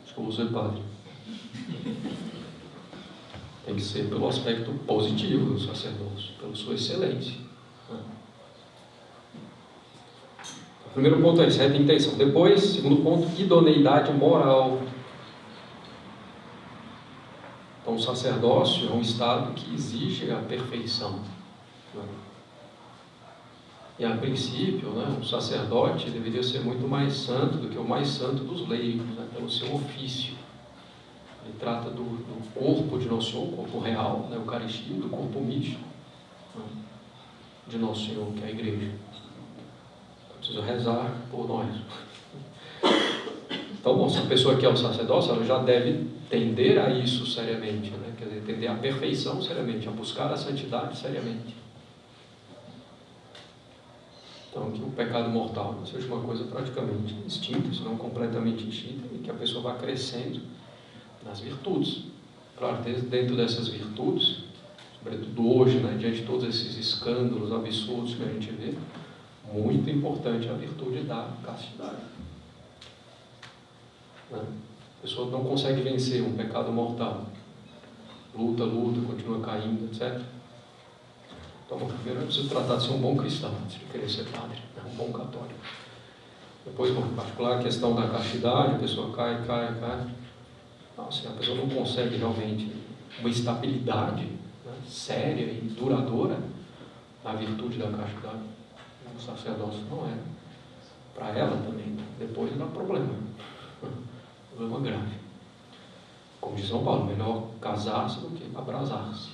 acho que eu vou ser padre. Tem que ser pelo aspecto positivo do sacerdócio, pela sua excelência. O primeiro ponto é isso, reta intenção. Depois, segundo ponto, idoneidade moral. Então, o sacerdócio é um estado que exige a perfeição. E a princípio, o sacerdote deveria ser muito mais santo do que o mais santo dos leigos, pelo seu ofício. Ele trata do corpo de Nosso Senhor, o corpo real, a Eucaristia, do corpo místico de Nosso Senhor, que é a igreja. Preciso rezar por nós. Então, bom, se a pessoa quer o sacerdócio, ela já deve tender a isso seriamente, quer dizer, tender à perfeição seriamente, a buscar a santidade seriamente. Então, que o pecado mortal não seja uma coisa praticamente extinta, se não completamente extinta, e que a pessoa vá crescendo nas virtudes. Claro, dentro dessas virtudes, sobretudo hoje, diante de todos esses escândalos absurdos que a gente vê, muito importante a virtude da castidade. A pessoa não consegue vencer um pecado mortal. Luta, continua caindo, etc. Então, primeiro eu preciso tratar de ser um bom cristão, antes de querer ser padre, um bom católico. Depois, em particular, a questão da castidade, a pessoa cai. Assim, a pessoa não consegue realmente uma estabilidade séria e duradoura na virtude da castidade. O sacerdócio não é. Para ela também, depois dá problema. Problema grave. Como diz São Paulo, melhor casar-se do que abrasar-se.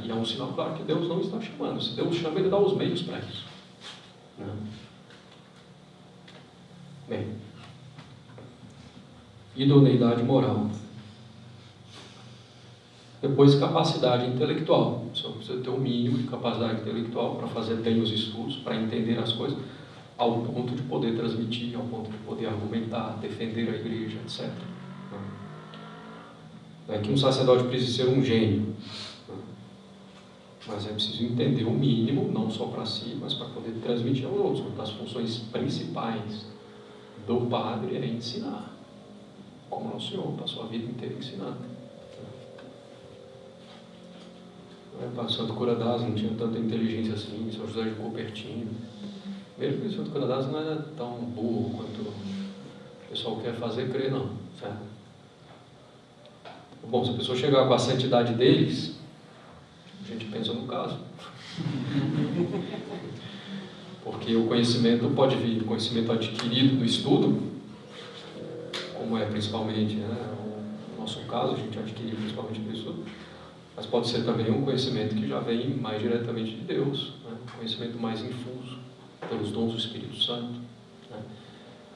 E é um sinal claro que Deus não está chamando. Se Deus chama, Ele dá os meios para isso. Bem, idoneidade moral. Depois, capacidade intelectual. Você precisa ter um mínimo de capacidade intelectual para fazer bem os estudos, para entender as coisas, ao ponto de poder transmitir, ao ponto de poder argumentar, defender a igreja, etc. Não é que um sacerdote precisa ser um gênio, mas é preciso entender o mínimo, não só para si, mas para poder transmitir aos outros. Uma das funções principais do padre é ensinar, como Nosso Senhor passou a vida inteira ensinando. O Santo Curadás não tinha tanta inteligência assim, São José de Cupertino. Mesmo que o Santo Curadás não era tão burro quanto o pessoal quer fazer crer, não. Certo? Bom, se a pessoa chegar com a santidade deles, a gente pensa no caso. Porque o conhecimento pode vir, o conhecimento adquirido do estudo, como é principalmente no nosso caso, a gente adquiriu principalmente do estudo, mas pode ser também um conhecimento que já vem mais diretamente de Deus, um conhecimento mais infuso pelos dons do Espírito Santo,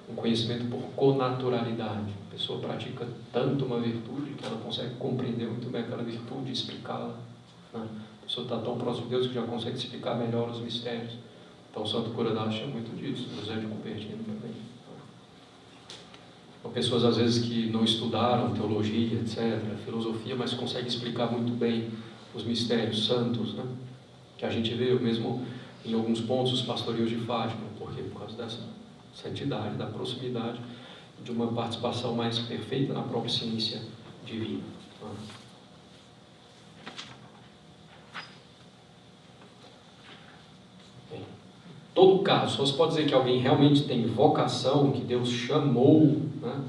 um conhecimento por connaturalidade. A pessoa pratica tanto uma virtude que ela consegue compreender muito bem aquela virtude e explicá-la. A pessoa está tão próxima de Deus que já consegue explicar melhor os mistérios. Então, o Santo Cura tinha muito disso, José de Cupertino também. São pessoas, às vezes, que não estudaram teologia, etc., filosofia, mas conseguem explicar muito bem os mistérios santos, né? Que a gente vê mesmo em alguns pontos os pastorios de Fátima. Por quê? Por causa dessa santidade, da proximidade, de uma participação mais perfeita na própria ciência divina. Bem, em todo caso, só se pode dizer que alguém realmente tem vocação, que Deus chamou, né,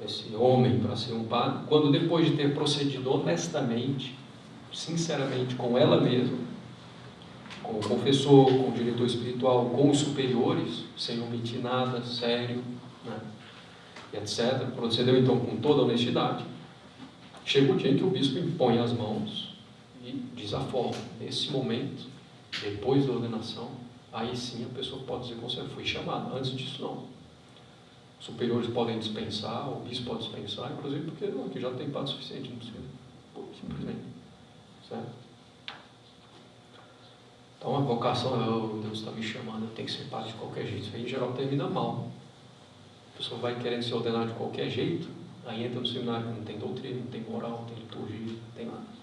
esse homem para ser um padre, quando depois de ter procedido honestamente, sinceramente com ela mesma, com o confessor, com o diretor espiritual, com os superiores, sem omitir nada, sério, né, etc., procedeu então com toda honestidade, chega o dia em que o bispo impõe as mãos e diz a forma. Nesse momento, depois da ordenação, aí sim a pessoa pode dizer com certeza, fui chamado. Antes disso não. Os superiores podem dispensar, o bispo pode dispensar, inclusive porque não, aqui já tem padre suficiente, não precisa, simplesmente, certo? Então a vocação é, oh, Deus está me chamando, eu tenho que ser padre de qualquer jeito. Isso aí em geral termina mal. A pessoa vai querendo se ordenar de qualquer jeito, aí entra no seminário que não tem doutrina, não tem moral, não tem liturgia, não tem nada.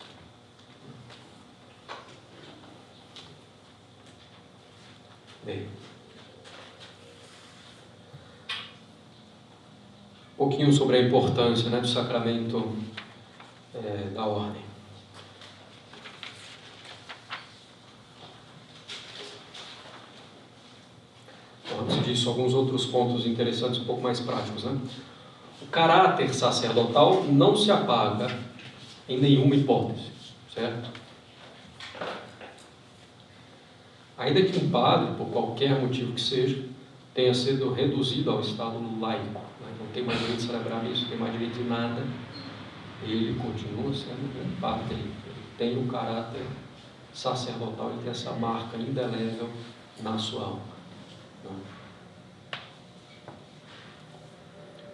Bem, um pouquinho sobre a importância, né, do sacramento da ordem. Antes disso, alguns outros pontos interessantes, um pouco mais práticos, né? O caráter sacerdotal não se apaga em nenhuma hipótese, certo? Ainda que um padre, por qualquer motivo que seja, tenha sido reduzido ao estado laico, né? Não tem mais direito de celebrar missa, não tem mais direito de nada, ele continua sendo um padre, ele tem o caráter sacerdotal, ele tem essa marca indelével na sua alma.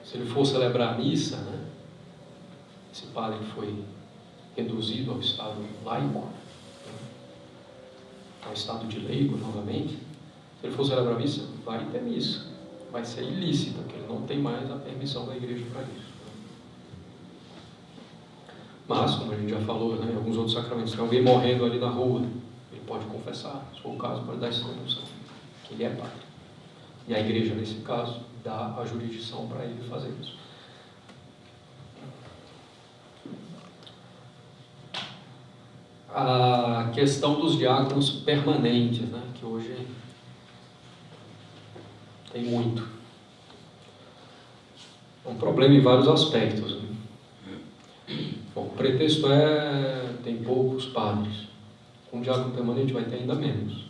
Se ele for celebrar a missa, né, esse padre foi reduzido ao estado laico, né, ao estado de leigo novamente, se ele for celebrar a missa, vai ter missa, vai ser ilícita, porque ele não tem mais a permissão da igreja para isso. Mas, como a gente já falou, né, em alguns outros sacramentos, tem alguém morrendo ali na rua, ele pode confessar, se for o caso, pode dar essa confissão, que ele é padre. E a igreja, nesse caso, dá a jurisdição para ele fazer isso. A questão dos diáconos permanentes, né, que hoje tem muito. É um problema em vários aspectos. Né? Bom, o pretexto é tem poucos padres. Com diácono permanente vai ter ainda menos.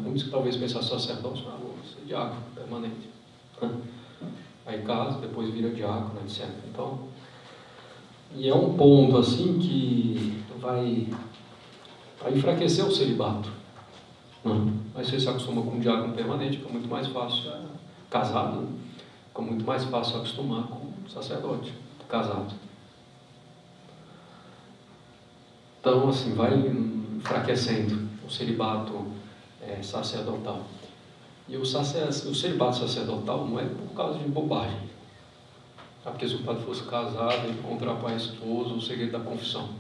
Muitos que talvez pensassem sacerdócio, vou ser diácono permanente. Aí casa, depois vira diácono, etc. Então, e é um ponto assim que vai enfraquecer o celibato. Mas você se acostuma com um diácono permanente, fica muito mais fácil, casado, fica muito mais fácil acostumar com um sacerdote casado. Então, assim, vai enfraquecendo o celibato sacerdotal. E o celibato sacerdotal não é por causa de bobagem. Porque se o padre fosse casado, ele contrapõe a esposa, o segredo da confissão.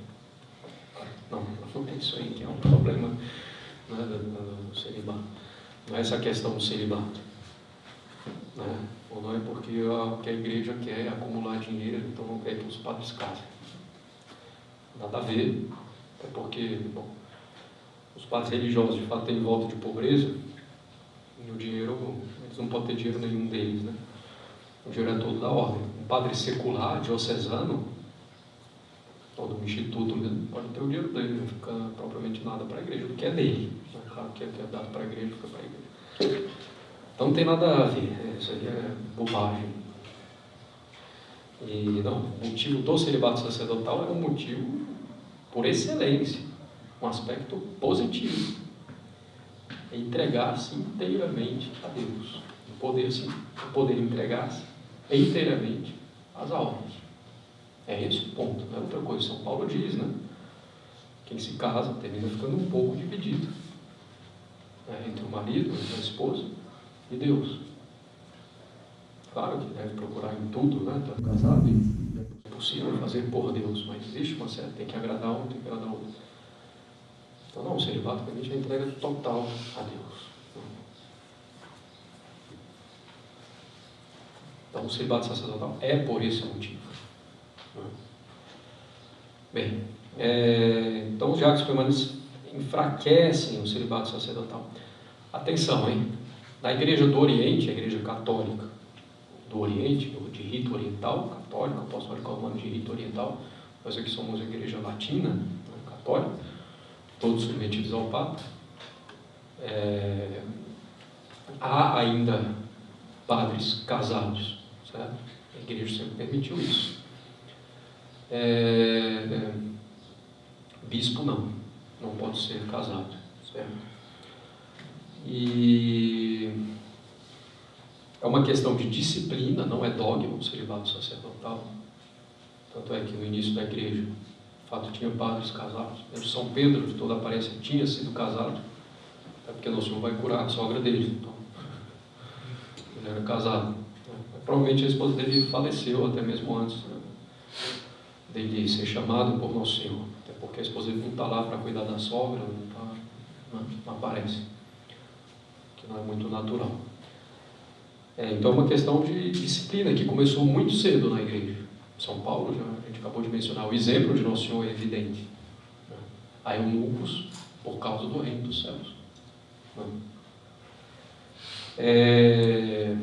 Não é isso aí que é um problema, né, do celibato. Não é essa questão do celibato. Né? Ou não é porque a igreja quer acumular dinheiro, então não quer que os padres casem. Nada a ver. É porque, bom, os padres religiosos de fato têm voto de pobreza, e o dinheiro, eles não podem ter dinheiro nenhum deles, né? O dinheiro é todo da ordem. Um padre secular, diocesano, ou de um instituto mesmo, pode ter o dinheiro dele, não fica propriamente nada para a igreja, do que é dele. Claro que é dado para a igreja, fica para a igreja. Então não tem nada a ver, isso aí é bobagem. E não, o motivo do celibato sacerdotal é um motivo por excelência, um aspecto positivo. É entregar-se inteiramente a Deus. O poder entregar-se inteiramente às almas. É esse o ponto, não é outra coisa. São Paulo diz, né? Quem se casa termina ficando um pouco dividido. né, entre o marido, entre a esposa e Deus. Claro que deve procurar em tudo, né? Tá casado e é possível fazer por Deus, mas existe uma certa, tem que agradar um, tem que agradar o outro. Então não, o celibato permite a entrega total a Deus. Então o celibato sacerdotal é por esse motivo. Bem, então os diáconos permanentes enfraquecem o celibato sacerdotal. Atenção, hein? Na igreja do Oriente, a igreja católica do Oriente, de rito oriental, católica, apostólica romana de rito oriental, nós aqui somos a igreja latina, né, católica, todos submetidos ao Papa. Há ainda padres casados, certo? A igreja sempre permitiu isso. Bispo não pode ser casado, certo? E é uma questão de disciplina, não é dogma o celibato sacerdotal. Tanto é que no início da igreja, de fato, tinha padres casados. São Pedro, de toda aparência, tinha sido casado, é porque Nosso Senhor vai curar a sogra dele. Então, ele era casado. Provavelmente a esposa dele faleceu até mesmo antes, né, dele ser chamado por Nosso Senhor. Até porque a esposa dele não está lá para cuidar da sogra, não aparece. Que não é muito natural. Então é uma questão de disciplina que começou muito cedo na igreja. São Paulo, a gente acabou de mencionar, o exemplo de Nosso Senhor é evidente. Há eunucos por causa do reino dos céus. É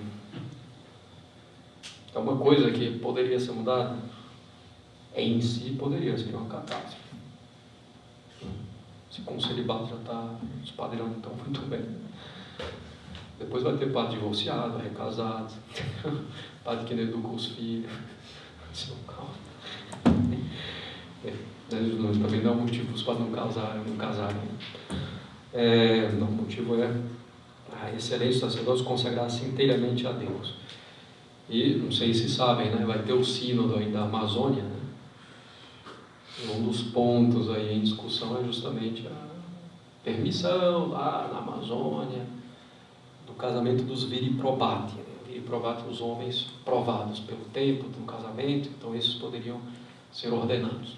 uma coisa que poderia ser mudada, em si poderia ser uma catástrofe. Se com o celibato já está, os padres não estão muito bem. Depois vai ter padre divorciado, recasado, padre que não educa os filhos. Também não é um motivo para os padres não casarem. Não, o motivo é a excelência do sacerdócio consagrar-se inteiramente a Deus. E, não sei se sabem, né, vai ter o sínodo aí da Amazônia, né? E um dos pontos aí em discussão é justamente a permissão lá na Amazônia do casamento dos viri probati. Viri probati, os homens provados pelo tempo do casamento, então esses poderiam ser ordenados.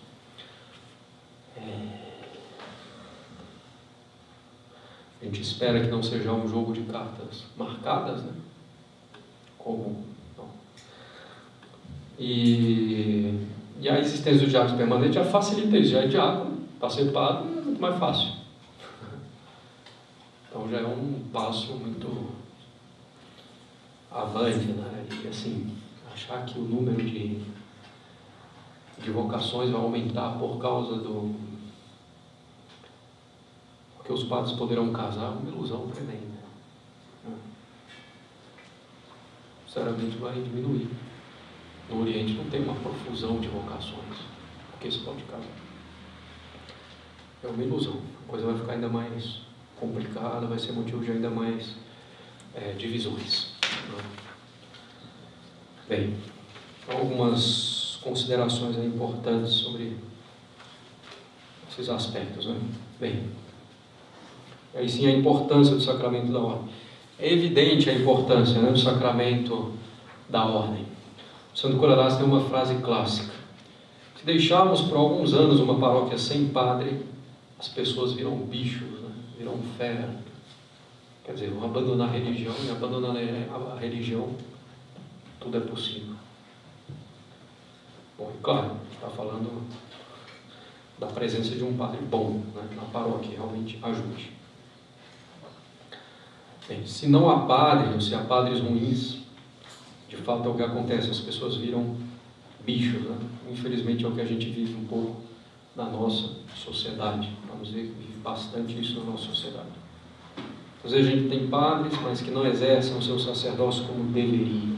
A gente espera que não seja um jogo de cartas marcadas, né? Como não. E a existência do diácono permanente já facilita isso, já é diácono, está sendo padre, é muito mais fácil. Então já é um passo muito avante, né? E assim, achar que o número de vocações vai aumentar por causa porque os padres poderão casar, é uma ilusão tremenda. Sinceramente vai diminuir. No Oriente não tem uma profusão de vocações, porque se pode casar. É uma ilusão. A coisa vai ficar ainda mais complicada, vai ser motivo de ainda mais divisões. Bem, algumas considerações importantes sobre esses aspectos, né? Bem, aí sim a importância do sacramento da ordem. É evidente a importância, né, do sacramento da ordem. O Santo Curarás tem uma frase clássica: se deixarmos por alguns anos uma paróquia sem padre, as pessoas viram bichos, né? Viram fera. Quer dizer, vão abandonar a religião, e abandonando a religião, tudo é possível. Bom, e claro, está falando da presença de um padre bom, né, na paróquia, realmente ajude. Bem, se não há padre, ou se há padres ruins, de fato é o que acontece, as pessoas viram bichos, né? Infelizmente é o que a gente vive um pouco na nossa sociedade. Vamos dizer que vive bastante isso na nossa sociedade. Às vezes a gente tem padres, mas que não exercem o seu sacerdócio como deveriam,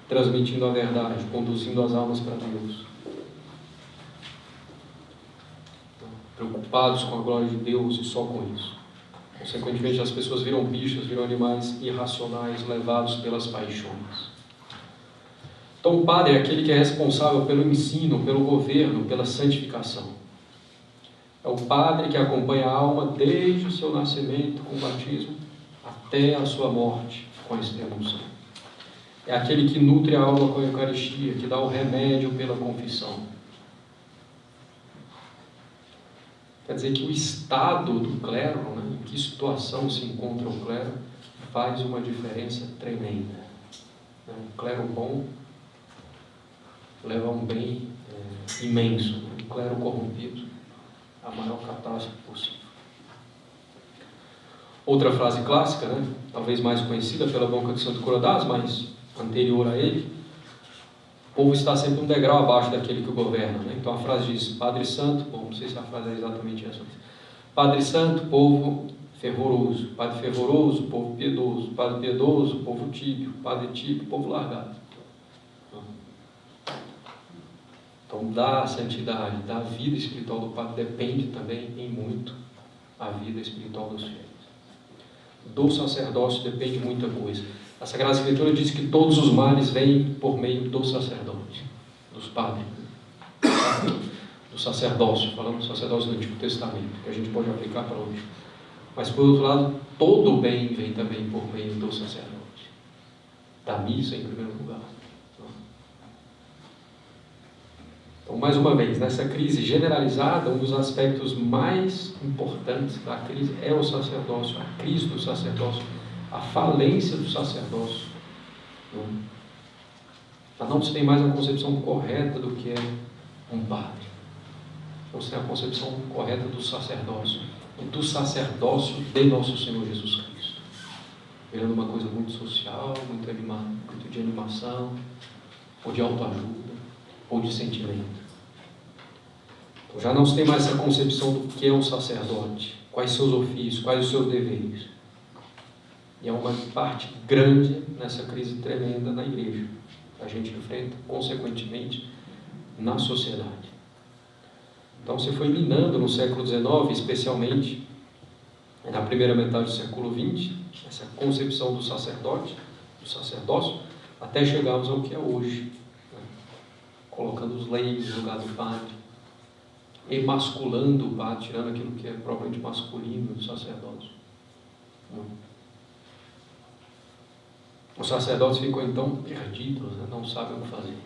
transmitindo a verdade, conduzindo as almas para Deus, preocupados com a glória de Deus e só com isso. Consequentemente, as pessoas viram bichos, viram animais irracionais, levados pelas paixões. Então, o padre é aquele que é responsável pelo ensino, pelo governo, pela santificação. É o padre que acompanha a alma desde o seu nascimento com o batismo até a sua morte com a extrema-unção. É aquele que nutre a alma com a Eucaristia, que dá o remédio pela confissão. Quer dizer que o estado do clero, né, em que situação se encontra o clero, faz uma diferença tremenda. Um clero bom leva a um bem imenso. Um clero corrompido, a maior catástrofe possível. Outra frase clássica, né, talvez mais conhecida pela boca de Santo Corodas, mas anterior a ele: o povo está sempre um degrau abaixo daquele que o governa. Né? Então a frase diz: Padre Santo, bom, não sei se a frase é exatamente essa, mas Padre Santo, povo fervoroso; Padre fervoroso, povo piedoso; Padre piedoso, povo tíbio; Padre tíbio, povo largado. Então, da santidade, da vida espiritual do padre, depende também, em muito, a vida espiritual dos fiéis. Do sacerdócio depende muita coisa. A Sagrada Escritura diz que todos os males vêm por meio do sacerdote, dos padres, do sacerdócio, falando do sacerdócio do Antigo Testamento, que a gente pode aplicar para hoje. Mas, por outro lado, todo o bem vem também por meio do sacerdote, da missa em primeiro lugar. Então, mais uma vez, nessa crise generalizada, um dos aspectos mais importantes da crise é o sacerdócio, a crise do sacerdócio, a falência do sacerdócio. Já não se tem mais a concepção correta do que é um padre. Não se tem a concepção correta do sacerdócio de Nosso Senhor Jesus Cristo. Virando uma coisa muito social, muito de animação, ou de autoajuda, ou de sentimento. Então, já não se tem mais essa concepção do que é um sacerdote, quais seus ofícios, quais os seus deveres. E é uma parte grande nessa crise tremenda na igreja, que a gente enfrenta, consequentemente, na sociedade. Então, se foi minando no século XIX, especialmente na primeira metade do século XX, essa concepção do sacerdote, do sacerdócio, até chegarmos ao que é hoje, né? Colocando os leigos no lugar do padre, emasculando o padre, tirando aquilo que é propriamente masculino do sacerdócio. Os sacerdotes ficam então perdidos, né? Não sabem o que fazer.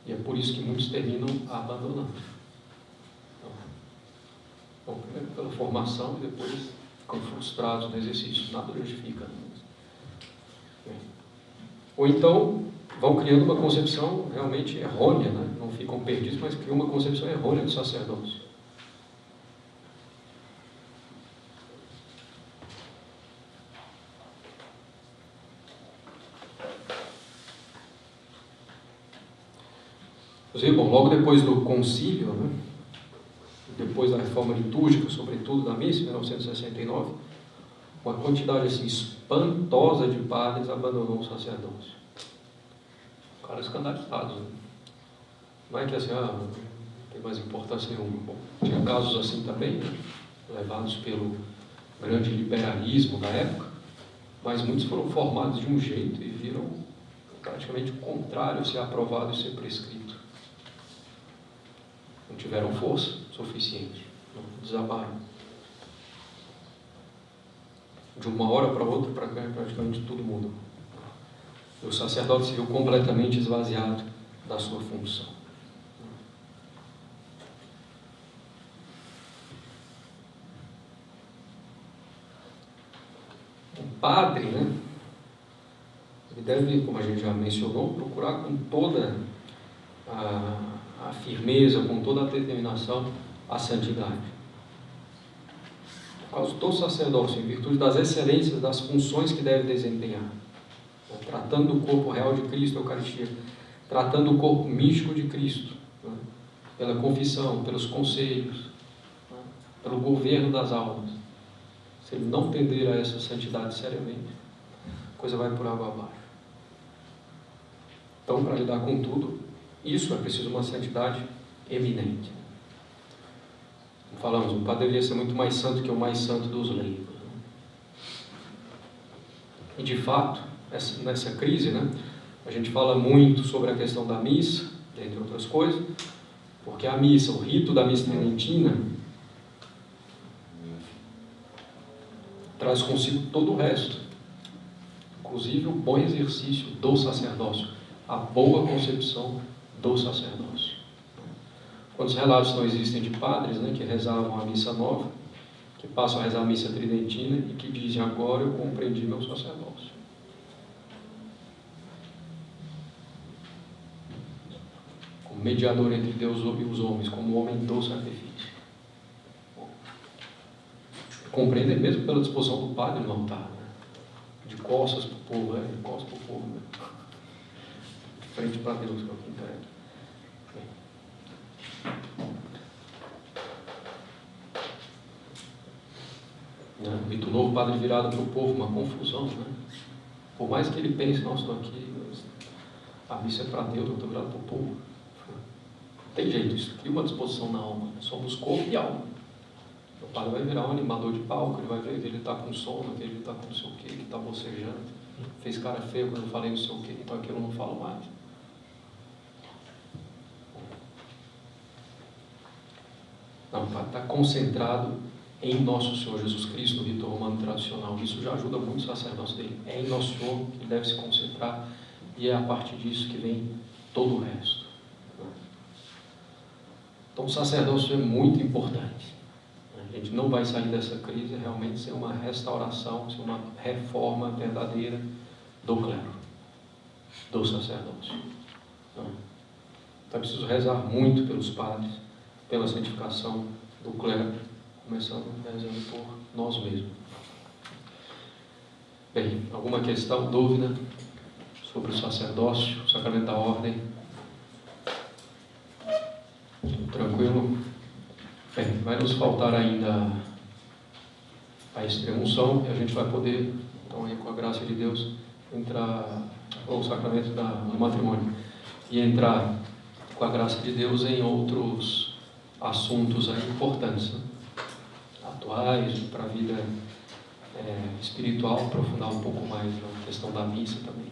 E é por isso que muitos terminam abandonando. Bom, primeiro pela formação e depois ficam frustrados no exercício. Nada justifica. Ou então vão criando uma concepção realmente errônea, né? Não ficam perdidos, mas criam uma concepção errônea do sacerdócio. Bom, logo depois do concílio, né? Depois da reforma litúrgica, sobretudo da missa, em 1969, uma quantidade assim espantosa de padres abandonou o sacerdócio. Ficaram escandalizados. Né? Não é que assim, não tem mais importância nenhuma. Bom, tinha casos assim também, né? Levados pelo grande liberalismo da época, mas muitos foram formados de um jeito e viram praticamente o contrário ser aprovado e ser prescrito. Não tiveram força suficiente, desabaram. De uma hora para outra, praticamente tudo muda. O sacerdote se viu completamente esvaziado da sua função. O padre, né, ele deve, como a gente já mencionou, procurar com toda a firmeza, com toda a determinação, a santidade. Por causa do sacerdócio, em virtude das excelências, das funções que deve desempenhar, tratando do corpo real de Cristo, a Eucaristia, tratando do corpo místico de Cristo, pela confissão, pelos conselhos, pelo governo das almas. Se ele não tender a essa santidade seriamente, a coisa vai por água abaixo. Então, para lidar com tudo, isso é preciso uma santidade eminente. Como falamos, o padre deveria ser muito mais santo que o mais santo dos leigos. E de fato, nessa crise, né, a gente fala muito sobre a questão da missa, entre outras coisas, Porque a missa, o rito da missa tridentina, traz consigo todo o resto, inclusive o bom exercício do sacerdócio, a boa concepção do sacerdócio. Quantos relatos não existem de padres, né, que rezavam a missa nova, que passam a rezar a missa tridentina e que dizem: agora eu compreendi meu sacerdócio. Como mediador entre Deus e os homens, como homem do sacrifício. Compreender mesmo pela disposição do padre no altar, né? De costas para o povo, de costas para o povo, né? De frente para Deus, que é o que interessa. O rito novo, padre virado para o povo, uma confusão, né? Por mais que ele pense: não, estou aqui, a missa é para Deus, eu estou virado para o povo. Não tem jeito, isso cria uma disposição na alma. Somos corpo e alma. O padre vai virar um animador de palco, ele vai ver que ele está com sono, que ele está com não sei o que está bocejando, fez cara feia quando eu falei não sei o que, então aquilo eu não falo mais. Não, o padre está concentrado em Nosso Senhor Jesus Cristo, no rito romano tradicional. Isso já ajuda muito o sacerdócio dele. É em Nosso Senhor que ele deve se concentrar, e é a partir disso que vem todo o resto. Então o sacerdócio é muito importante. A gente não vai sair dessa crise realmente sem uma restauração, sem uma reforma verdadeira do clero, do sacerdócio. Então é preciso rezar muito pelos padres, pela santificação do clero, começando rezando por nós mesmos. Bem, alguma questão, dúvida sobre o sacerdócio, o sacramento da ordem? Tranquilo? Bem, vai nos faltar ainda a extrema-unção, e a gente vai poder, então, aí, com a graça de Deus, entrar, ou o sacramento do matrimônio, e entrar, com a graça de Deus, em outros assuntos aí importantes, né? Atuais, para a vida espiritual, aprofundar um pouco mais na questão da missa também.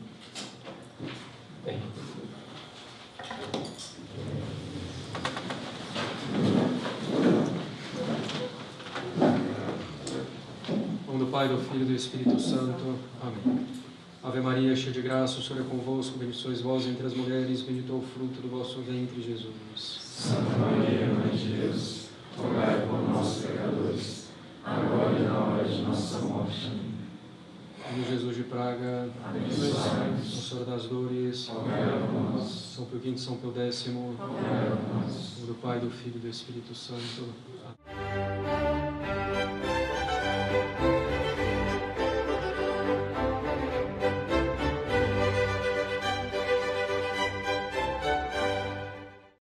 Bem. Em nome do Pai, do Filho e do Espírito Santo. Amém. Ave Maria, cheia de graça, o Senhor é convosco, bendita sois vós entre as mulheres, bendito é o fruto do vosso ventre, Jesus. Santa Maria, Mãe de Deus, rogai por nós, pecadores, agora e na hora de nossa morte. Amém. Meu Jesus de Praga, abençoai-nos. Senhor das dores, rogai por nós. São Pio V, São Pio X, rogai por nós. do Pai, do Filho e do Espírito Santo.